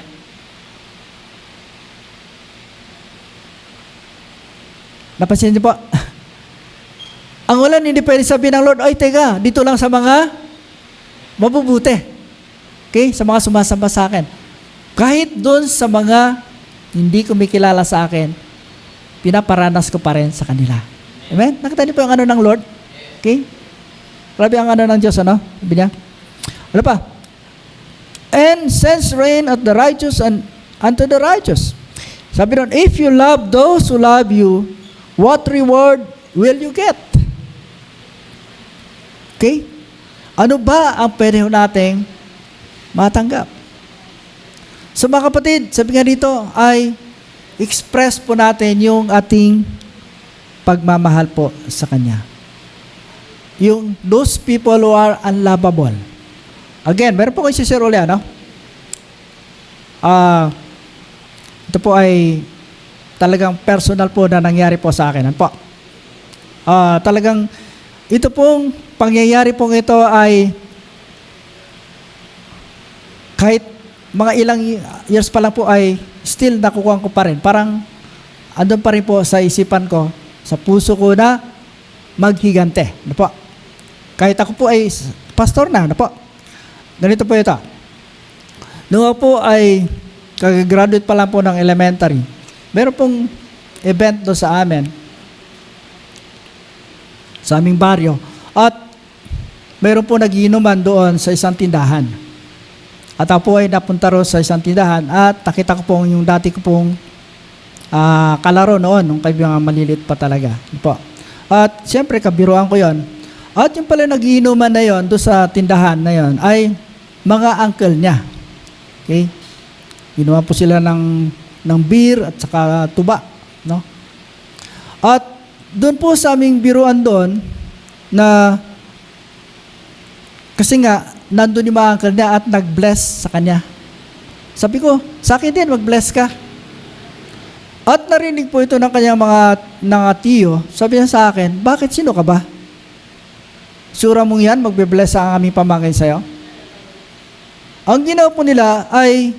Napansin niyo po? Ang ulan hindi pwede sabihin ng Lord, ay teka, dito lang sa mga mabubuti. Okay? Sa mga sumasamba sa akin. Kahit doon sa mga hindi kumikilala sa akin, pinaparanas ko pa rin sa kanila. Amen? Nakita niyo po yung ano ng Lord? Okay? Grabe ang ano ng Diyos, ano? Sabi niya. Ano pa? And sends rain at the righteous and unto the righteous. Sabi doon, if you love those who love you, what reward will you get? Okay? Ano ba ang pwede nating matanggap? So mga kapatid, sabi nga dito ay express po natin yung ating pagmamahal po sa Kanya. Yung those people who are unlovable. Again, meron po kayo si Sir Uli, ano? Ito po ay talagang personal po na nangyari po sa akin. Ano po? Talagang ito pong pangyayari pong ito ay kahit mga ilang years pa lang po ay still nakukuha ko pa rin. Parang andun pa rin po sa isipan ko, sa puso ko na maghigante. Ano po? Kahit ako po ay pastor na. Ano po? Ganito po ito. Nung ako po ay kag-graduate pa lang po ng elementary, meron pong event doon sa amin, sa aming baryo. At meron po nagiinuman doon sa isang tindahan. At ako po ay napunta ro sa isang tindahan at nakita ko pong yung dati ko pong kalaro noon, nung kaibigan maliliit pa talaga. Po. At siyempre, kabiruan ko yon. At yung pala nagiinuman na yon doon sa tindahan na yon ay mga uncle niya. Okay? Ginawa po sila ng beer at saka tuba. No? At doon po sa aming biruan doon na kasi nga, nandun yung mga uncle niya at nag-bless sa kanya. Sabi ko, sa akin din, mag-bless ka. At narinig po ito ng kanyang mga tiyo. Sabi niya sa akin, bakit sino ka ba? Sura mong yan, magbe-bless ang aming pamangkin sa'yo? Ang ginawa po nila ay,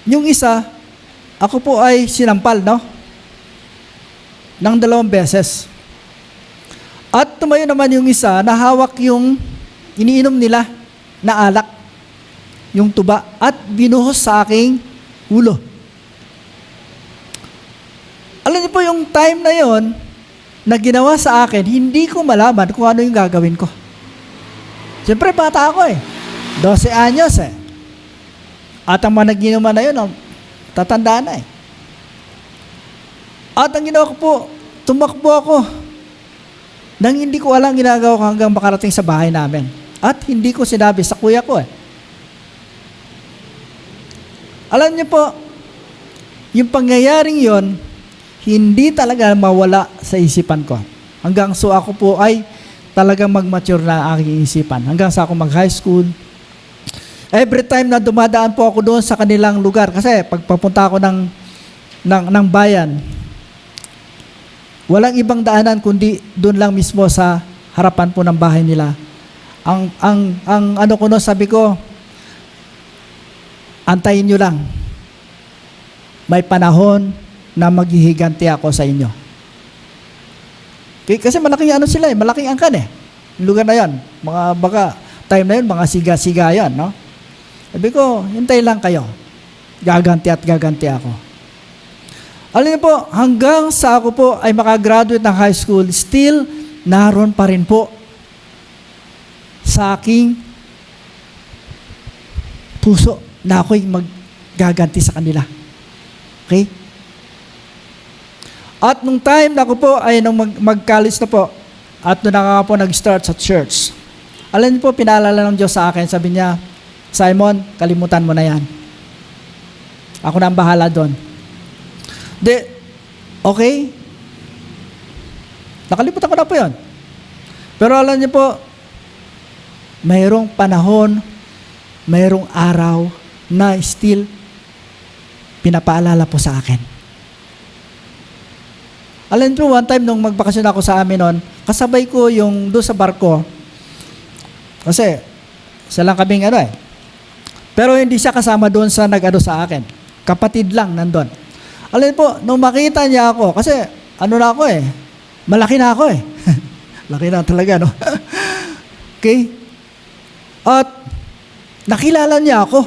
yung isa, ako po ay sinampal, no? Ng 2 beses. At tumayo naman yung isa, nahawak yung iniinom nila na alak, yung tuba, at binuhos sa aking ulo. Alam niyo po yung time na yon na ginawa sa akin, hindi ko malaman kung ano yung gagawin ko. Siyempre, bata ako 12 anyos At ang mga naginuman na yun, tatanda na At ang ginawa ko po, tumakbo ako nang hindi ko alam ginagawa ko hanggang makarating sa bahay namin. At hindi ko sinabi sa kuya ko Alam niyo po, yung pangyayaring yon, hindi talaga mawala sa isipan ko. Hanggang so ako po ay talagang mag-mature na ang aking isipan. Hanggang sa ako mag-high school. Every time na dumadaan po ako doon sa kanilang lugar, kasi pagpapunta ako ng bayan, walang ibang daanan kundi doon lang mismo sa harapan po ng bahay nila. Ang ano ko no, sabi ko, antayin nyo lang. May panahon na maghihiganti ako sa inyo. Kasi malaking ano sila malaking angkan yung lugar na yon. Mga baka time na yun, mga siga-siga yan, no? Sabi ko, hintay lang kayo. Gaganti at gaganti ako. Alam niyo po, hanggang sa ako po ay makagraduate ng high school, still, naroon pa rin po sa aking puso na ako'y maggaganti sa kanila. Okay? At nung time na ako po ay nung mag-college na po, at nung ako po nag-start sa church, alam niyo po, pinaalala ng Diyos sa akin, sabi niya, Simon, kalimutan mo na yan. Ako na ang bahala doon. Okay? Nakalimutan ko na po yun. Pero alam niyo po, mayroong panahon, mayroong araw na still pinapaalala po sa akin. Alam niyo, one time nung magbakasyon ako sa amin noon, kasabay ko yung doon sa barko. Kasi, isa lang kaming Pero hindi siya kasama doon sa nag-ano sa akin. Kapatid lang nandun. Alam niyo po, nung makita niya ako, kasi na ako malaki na ako Laki na talaga, no? Okay? At nakilala niya ako.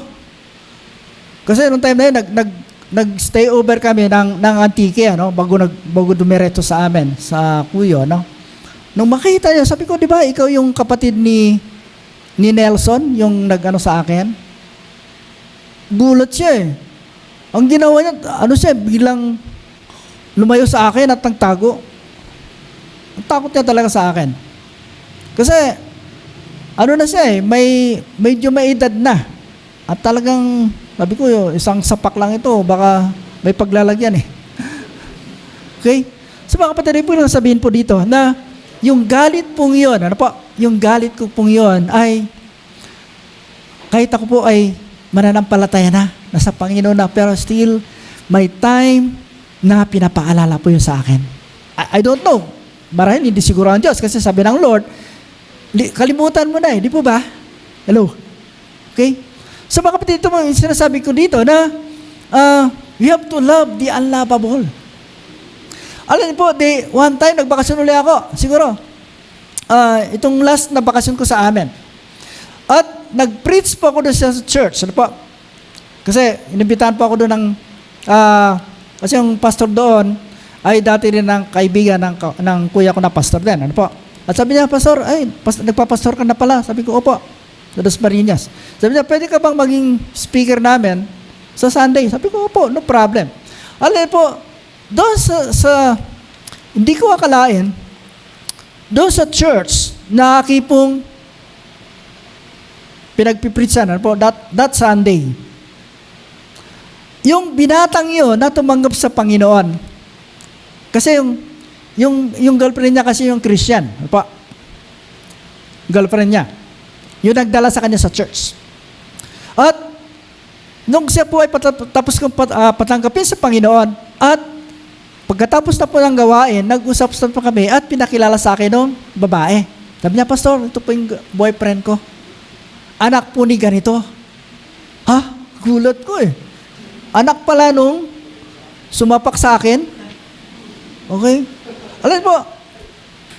Kasi nung time na yun, nag-stay over kami ng Antique, bago dumiretso sa amin, sa Kuyo, no? Nung makita niya, sabi ko, di ba, ikaw yung kapatid ni Nelson, yung nag-ano sa akin? Gulat siya Ang ginawa niya, biglang lumayo sa akin at nagtago. Ang takot niya talaga sa akin. Kasi, na siya medyo may edad na. At talagang, sabi ko, isang sapak lang ito, baka may paglalagyan Okay? So mga kapatid, po lang sabihin po dito na yung galit pong yun, yung galit ko pong yun ay kahit ako po ay mananampalataya na, nasa Panginoon na, pero still may time na pinapaalala po yun sa akin. I don't know. Marahil hindi siguro ang Diyos kasi sabi ng Lord, kalimutan mo na di po ba? Hello? Okay? So mga kapatid, ito mga sinasabi ko dito na we have to love the unlovable. Alam niyo po, one time nagbakasyon ulit ako, siguro, itong last na bakasyon ko sa amin. At nag-preach po ako doon sa church. Kasi inimbitahan po ako doon kasi yung pastor doon ay dati rin ng kaibigan ng kuya ko na pastor din. At sabi niya, pastor, nagpapastor ka na pala. Sabi ko, opo, sa Dos Marinas. Sabi niya, pwede ka bang maging speaker namin sa Sunday? Sabi ko, opo, no problem. Alam po, doon hindi ko akalain, doon sa church, na akipong pinagpipritsan that Sunday. Yung binatang yun na tumanggap sa Panginoon, kasi yung girlfriend niya kasi yung Christian. Girlfriend niya. Yung nagdala sa kanya sa church. At nung siya po ay tapos kong patanggapin sa Panginoon, at pagkatapos na po ng gawain, nag-usap pa kami at pinakilala sa akin ng babae. Sabi niya, pastor, ito po yung boyfriend ko. Anak po ni ganito. Gulat ko Anak pala nung sumapak sa akin. Okay? Alam po,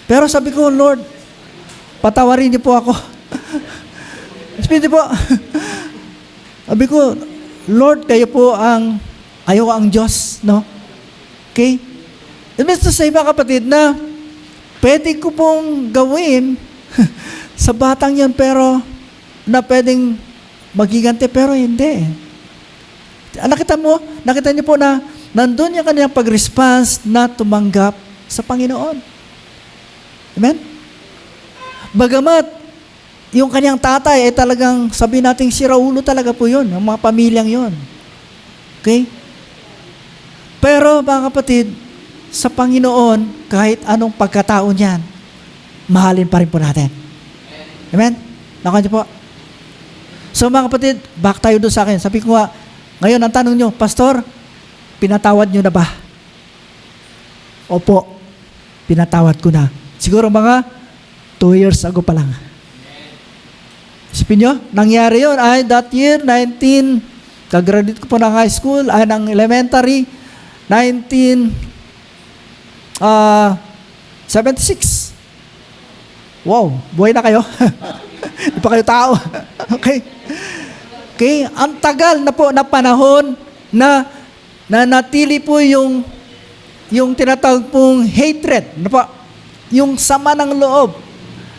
pero sabi ko, Lord, patawarin niyo po ako. Sabi po, sabi ko, Lord, kayo po ayaw ang Diyos, no? Okay? It means to say, mga kapatid, na pwede ko pong gawin sa batang yan, pero na pwedeng magigante, pero hindi. Nakita niyo po na nandun yung kanyang pag-response na tumanggap sa Panginoon. Amen? Bagamat, yung kanyang tatay ay talagang, sabi natin, si Raulo talaga po yun, ang mga pamilyang yun. Okay? Pero, mga kapatid, sa Panginoon, kahit anong pagkatao niyan, mahalin pa rin po natin. Amen? Nakuha niyo po? So, mga kapatid, back tayo doon sa akin. Sabi ko nga, ngayon, ang tanong niyo, Pastor, pinatawad niyo na ba? Opo, pinatawad ko na. Siguro mga 2 years ago pa lang. Isipin nyo, nangyari yun ay that year, kagraduate ko po ng high school, ay ng elementary, 76. Wow, buhay na kayo. Di pa kayo tao. Okay? Okay, ang tagal na po na panahon na natili po yung tinatawag pong hatred, yung sama ng loob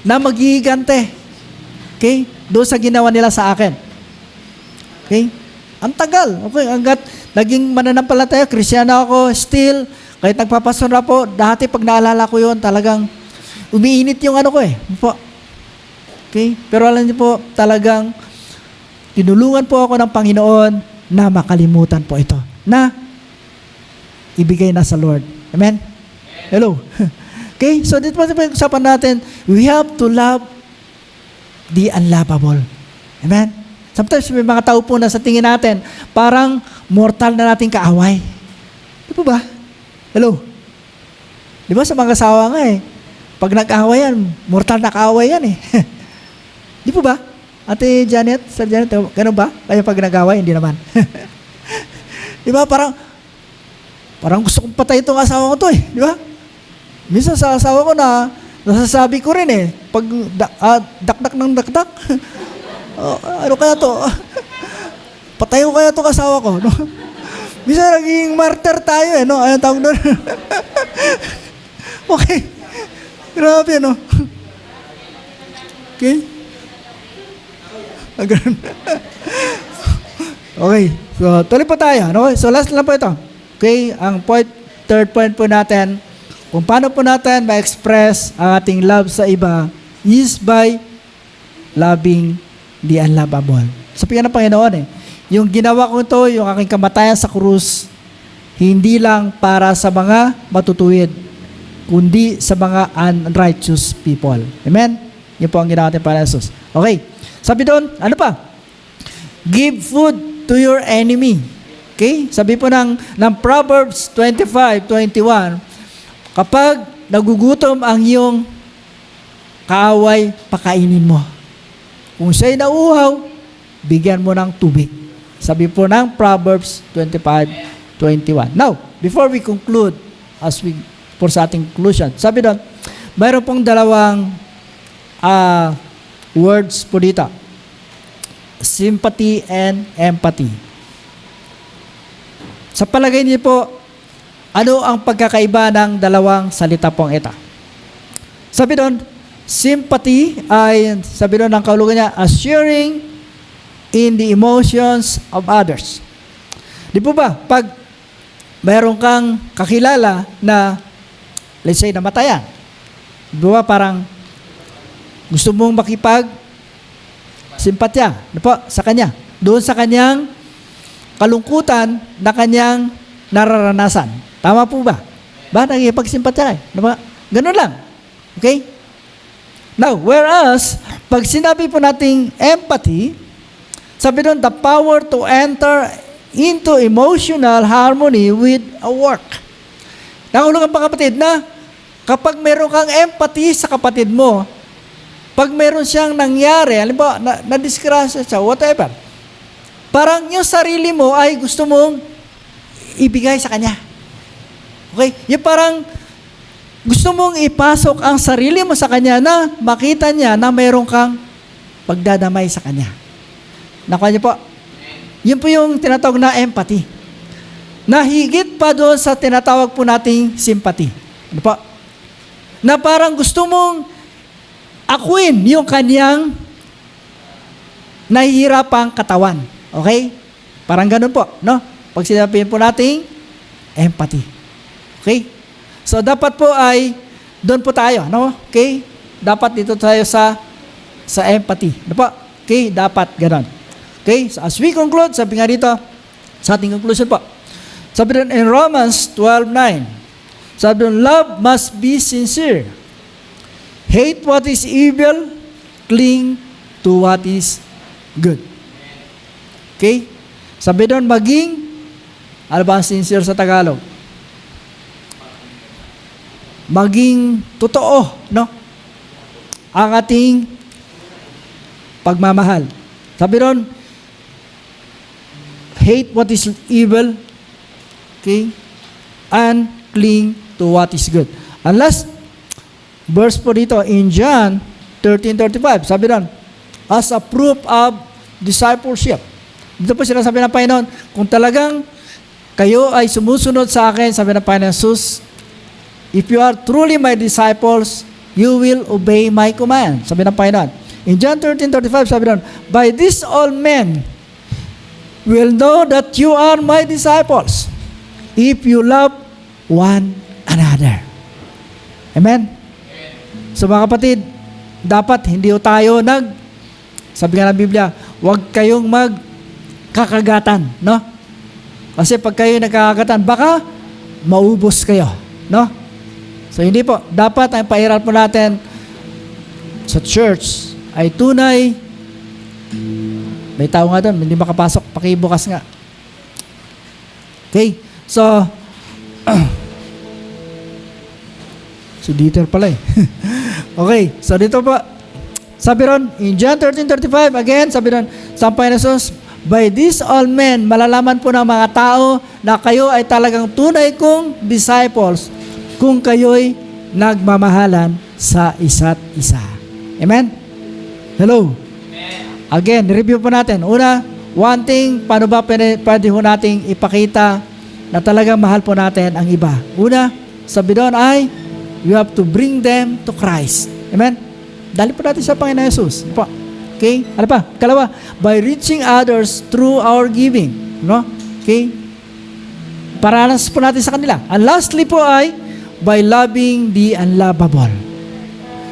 na maghihigante. Okay? Doon sa ginawa nila sa akin. Okay? Ang tagal. Okay, hanggat naging mananampalataya, Kristyano ako, still, kahit nagpapastor na po, dati pag naalala ko yun, talagang umiinit yung Okay? Pero alam niyo po, talagang tinulungan po ako ng Panginoon na makalimutan po ito. Na ibigay na sa Lord. Amen? Hello? Okay? So dito pa usapan natin, we have to love the unlovable. Amen? Sometimes may mga tao po na sa tingin natin, parang mortal na nating kaaway. Di po ba? Hello? Di ba sa mga kasawa nga eh, pag nag-away yan, mortal na kaaway yan eh. Di po ba? Ate Janet, Sir Janet, ganun ba? Kaya pag nag-away, hindi naman. Di ba? Parang gusto kong patay itong asawa ko to eh. Di ba? Minsan sa asawa ko na, nasasabi ko rin eh, pag dakdak ng dakdak, ano kaya to? Patay ko kaya itong asawa ko, no? Minsan naging martyr tayo eh, no? Anong tawag doon? Okay. Grabe, no? Okay? Ganun. Okay. So, tuloy po tayo. No? So, last lang po ito. Okay? Ang third point po natin, kung paano po natin ma-express ang ating love sa iba is by loving the unlovable. Sabi ng Panginoon eh, yung ginawa ko ito, yung aking kamatayan sa krus, hindi lang para sa mga matutuwid, kundi sa mga unrighteous people. Amen? Yun po ang ginawa natin para Jesus. Okay. Sabi doon, ano pa? Give food to your enemy. Okay? Sabi po ng Proverbs 25:21, kapag nagugutom ang iyong kaaway, pakainin mo. Kung siya'y nauuhaw, bigyan mo ng tubig. Sabi po ng Proverbs 25:21. Now, before we conclude, for sa ating conclusion, sabi doon, mayroon pong dalawang words po dito. Sympathy and empathy. Sa palagay niyo po, ano ang pagkakaiba ng dalawang salita pong ito? Sabi doon, sympathy ay, sabi doon ng kahulugan niya, sharing in the emotions of others. Di po ba, pag mayroon kang kakilala na, let's say, namatayan, di ba parang gusto mong simpatya sa kanya. Doon sa kanyang kalungkutan na kanyang nararanasan. Tama po ba? Ba, nagipagsimpatya kayo? Diba? Ganun lang. Okay? Now, whereas, pag sinabi po nating empathy, sabi doon, the power to enter into emotional harmony with a work. Nakahulugan pa kapatid na kapag meron kang empathy sa kapatid mo, pag meron siyang nangyari, halimbawa, na-disgrasya siya, whatever, parang yung sarili mo ay gusto mong ibigay sa kanya. Okay? Yung parang gusto mong ipasok ang sarili mo sa kanya na makita niya na meron kang pagdadamay sa kanya. Nakuha niyo po? Yun po yung tinatawag na empathy. Na higit pa doon sa tinatawag po nating sympathy. Ano po? Na parang gusto mong akuin yung kanyang nahihirapang katawan. Okay? Parang ganun po, no? Pag sinabihin po nating empathy. Okay? So, dapat po ay doon po tayo, no? Okay? Dapat dito tayo sa empathy. Ano po? Okay? Dapat ganun. Okay? So, as we conclude, sabi nga dito, sa ating conclusion po, sabi doon in Romans 12:9, sabi doon, love must be sincere. Hate what is evil, cling to what is good. Okay? Sabi doon, ano ba ang sincere sa Tagalog? Maging totoo, no? Ang ating pagmamahal. Sabi doon, hate what is evil, okay? And cling to what is good. And last verse po dito, in John 13:35, sabi doon, as a proof of discipleship. Dito po sinasabi ng Panginoon, kung talagang kayo ay sumusunod sa akin, sabi ng Panginoon Jesus, if you are truly my disciples, you will obey my command. Sabi ng Panginoon. In John 13:35, sabi doon, by this all men will know that you are my disciples if you love one another. Amen? So mga kapatid, dapat hindi tayo sabi nga ng Biblia, huwag kayong magkakagatan, no? Kasi pag kayo nagkakagatan, baka maubos kayo, no? So hindi po, dapat ang pairal po natin sa church ay tunay. May tao nga doon, hindi makapasok, pakibukas nga. Okay, so si Dieter pala eh. Okay, so dito po, sabi ron, in John 13:35, again, sabi ron, sampay na Jesus, by this all men, malalaman po ng mga tao na kayo ay talagang tunay kong disciples kung kayo'y nagmamahalan sa isa't isa. Amen? Hello? Again, review po natin. Una, one thing, paano ba pwede ho nating ipakita na talagang mahal po natin ang iba? Una, sabi doon ay, you have to bring them to Christ. Amen? Dali po natin sa Panginoon Jesus. Po. Okay? Ano pa? Kalawa, by reaching others through our giving. No? Okay? Paranas po natin sa kanila. And lastly po ay, by loving the unlovable.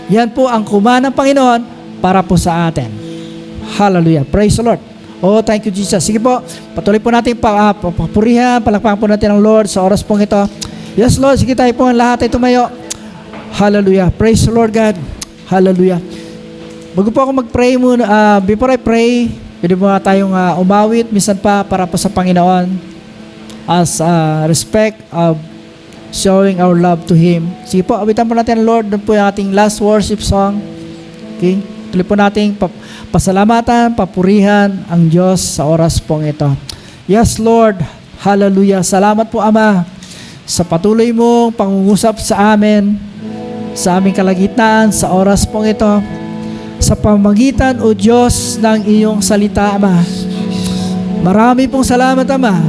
Yan po ang kuma ng Panginoon para po sa atin. Hallelujah. Praise the Lord. Oh, thank you, Jesus. Sige po, patuloy po natin papurihan, palakpakan po natin ang Lord sa oras pong ito. Yes, Lord. Sige tayo po ang lahat ay tumayo. Hallelujah. Praise the Lord God. Hallelujah. Bago po ako mag-pray muna, before I pray, pwede mo tayong umawit, minsan pa para po sa Panginoon as respect of showing our love to Him. Sige po, awitan po natin ang Lord. Doon po yung ating last worship song. Okay? Tuloy po natin pasalamatan, papurihan ang Diyos sa oras pong ito. Yes, Lord. Hallelujah. Salamat po, Ama, sa patuloy mong pangungusap sa amin, sa aming kalagitnaan, sa oras pong ito, sa pamagitan, O Diyos, ng iyong salita, Ama. Marami pong salamat, Ama.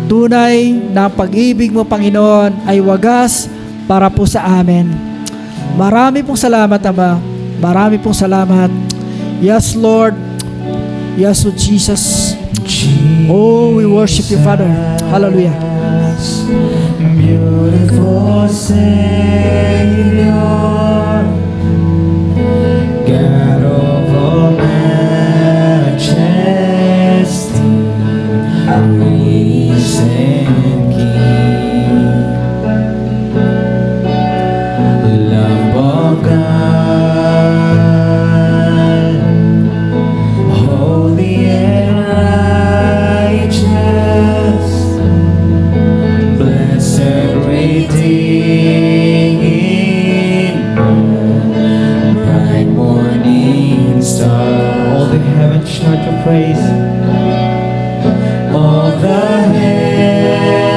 Tunay na pag-ibig mo, Panginoon, ay wagas para po sa amin. Marami pong salamat, Ama. Marami pong salamat. Yes, Lord. Yes, Lord Jesus. Oh, we worship you, Father. Hallelujah. Beautiful Savior, God of all majesty, risen King, Lamb of God, holy and righteous, blessed Redeemer, bright morning star. All the heavens shout your praise. All the heavens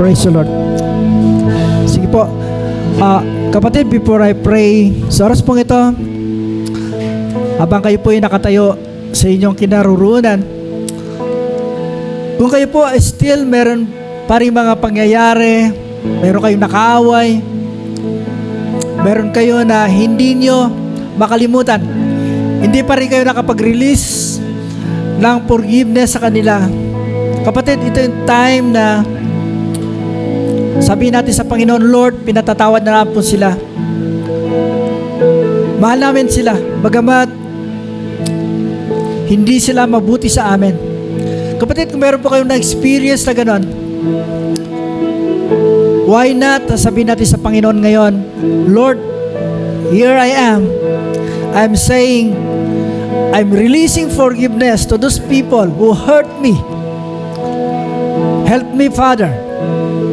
Praise the Lord. Sige po. Kapatid, before I pray, sa oras pong ito, habang kayo po ay nakatayo sa inyong kinaroroonan, kung kayo po ay still meron pa rin mga pangyayari, meron kayong nakaaway, meron kayo na hindi nyo makalimutan, hindi pa rin kayo nakapag-release ng forgiveness sa kanila. Kapatid, ito yung time na sabihin natin sa Panginoon, Lord, pinatatawad na namin po sila. Mahal namin sila, bagamat hindi sila mabuti sa amin. Kapatid, kung meron po kayong na-experience na ganon, why not sabihin natin sa Panginoon ngayon, Lord, here I am. I'm saying, I'm releasing forgiveness to those people who hurt me. Help me, Father.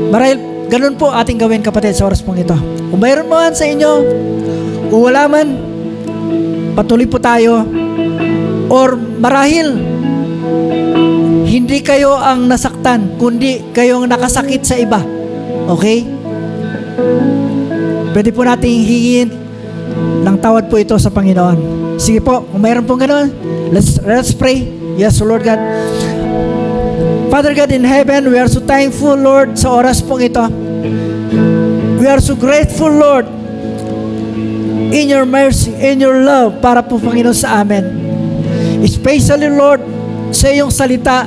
Marahil, ganun po ating gawin, kapatid, sa oras pong ito. Kung mayroon man sa inyo, kung wala man, patuloy po tayo. Or marahil, hindi kayo ang nasaktan, kundi kayong nakasakit sa iba. Okay? Pwede po nating hingin ng tawad po ito sa Panginoon. Sige po, kung mayroon pong gano'n, let's pray. Yes, Lord God. Father God in heaven, we are so thankful, Lord, sa oras pong ito. We are so grateful, Lord, in your mercy, in your love, para po, Panginoon, sa amin. Especially, Lord, sa iyong salita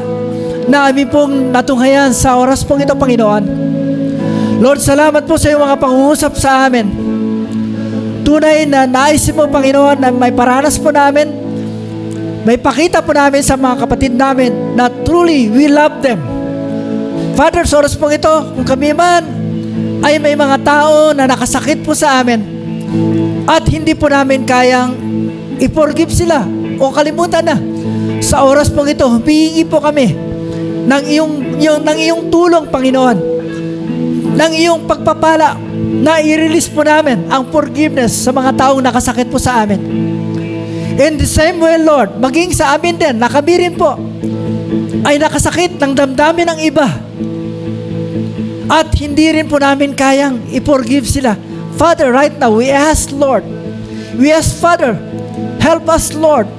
na amin pong natunghayan sa oras pong ito, Panginoon. Lord, salamat po sa iyong mga pangungusap sa amin. Tunay na nais mo, Panginoon, na may paranas po namin, may pakita po namin sa mga kapatid namin na truly we love them. Father, sa oras pong ito, kung kami man ay may mga tao na nakasakit po sa amin at hindi po namin kayang i-forgive sila o kalimutan na, sa oras pong ito, humihingi po kami ng iyong tulong, Panginoon, ng iyong pagpapala na i-release po namin ang forgiveness sa mga taong nakasakit po sa amin. In the same way, Lord, maging sa amin din, na kami rin po ay nakasakit ng damdamin ng iba at hindi rin po namin kayang i-forgive sila. Father, right now, we ask, Lord, Father, help us, Lord,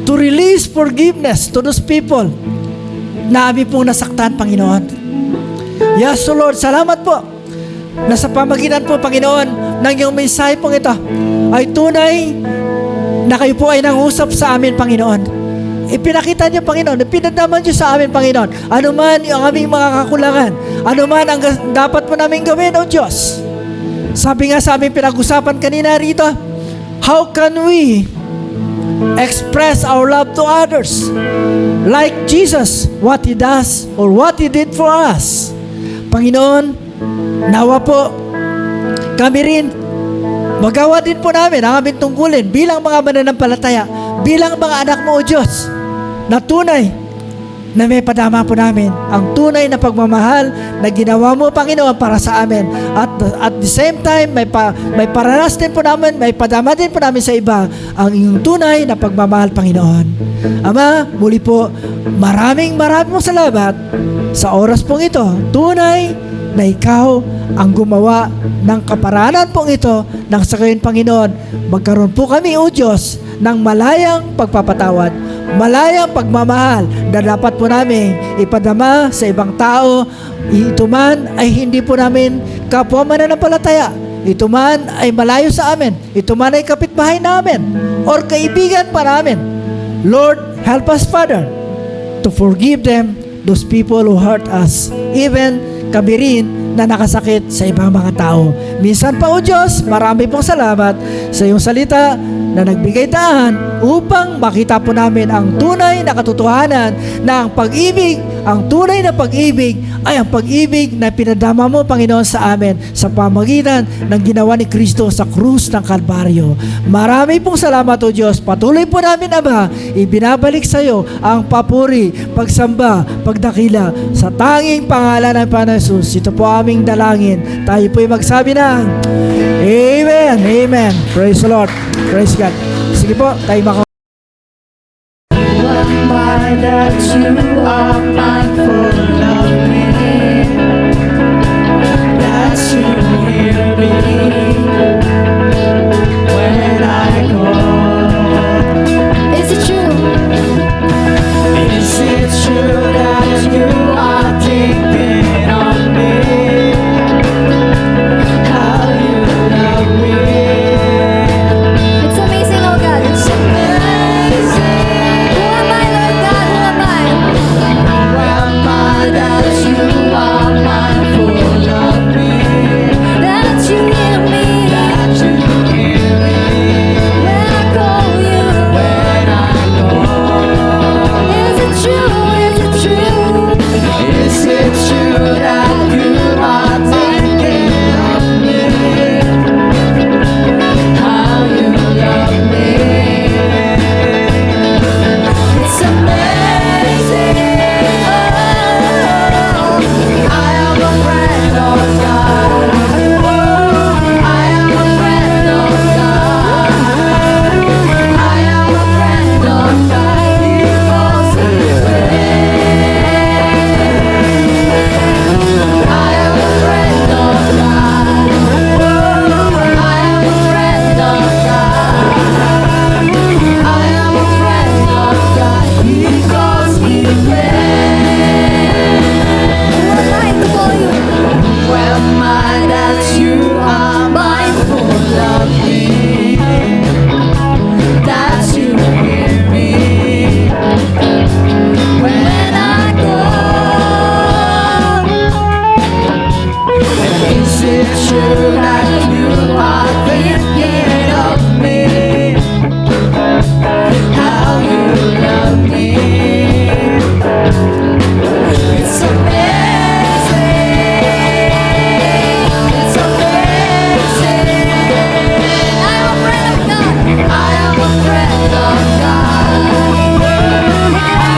to release forgiveness to those people na amin pong nasaktan, Panginoon. Yes, so Lord, salamat po na sa pamagitan po, Panginoon, ng iyong mensahe pong ito ay tunay na kayo po ay nangusap sa amin, Panginoon. Ipinakita niyo, Panginoon, ipinadaman niyo sa amin, Panginoon, ano man yung aming mga kakulangan, ano man ang dapat po namin gawin, O Diyos. Sabi nga sa aming pinag-usapan kanina rito, how can we express our love to others like Jesus, what He does or what He did for us? Panginoon, nawa po kami rin magawa din po namin ang aming tungkulin bilang mga mananampalataya, bilang mga anak mo, O Diyos, na tunay na may padama po namin ang tunay na pagmamahal na ginawa mo, Panginoon, para sa amin. At the same time, may paranas din po namin, may padama din po namin sa iba ang iyong tunay na pagmamahal, Panginoon. Ama, muli po, maraming pong salamat sa oras pong ito. Tunay na ikaw ang gumawa ng kaparanan pong ito nang sa gayon, Panginoon, magkaroon po kami, O Diyos, ng malayang pagpapatawad, malayang pagmamahal na dapat po namin ipadama sa ibang tao. Ito man ay hindi po namin kapwa mananampalataya, ito man ay malayo sa amin, ito man ay kapitbahay namin or kaibigan pa namin. Lord, help us, Father, to forgive them, those people who hurt us, even kami rin na nakasakit sa ibang mga tao. Minsan pa, O Diyos, marami pong salamat sa iyong salita na nagbigay daan upang makita po namin ang tunay na katotohanan na ang pag-ibig, ang tunay na pag-ibig ay ang pag-ibig na pinadama mo, Panginoon, sa amin sa pamagitan ng ginawa ni Kristo sa krus ng Kalbaryo. Marami pong salamat, O Diyos. Patuloy po namin, Ama, ibinabalik sa iyo ang papuri, pagsamba, pagdakila sa tanging pangalan ng Panginoon Jesus. Ito po aming dalangin. Tayo po'y magsabi ng Amen. Amen. Praise the Lord. Praise God. Sige po, tayo That you are mindful of me. glad that you are mindful of me, that you hear me when I go. And is it true that you are thinking of me, how you love me? It's amazing. It's amazing. I am a friend of God. I am a friend of God.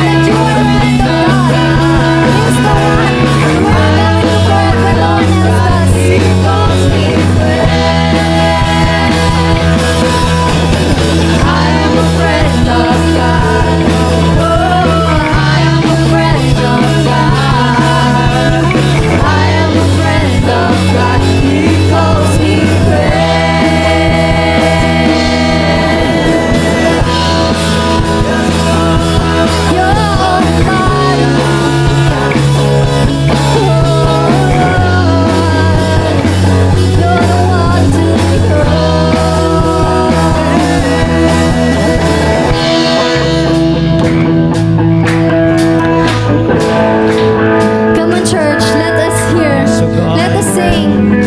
And you are a friend of God. He's the one who are going to pray for no one else does. He calls me friend. I am a friend of God. Oh, I am a friend of God. I am a friend of God. He calls me friend. You're almighty. You're the one to Come on, church, let us hear. So God. Let us sing.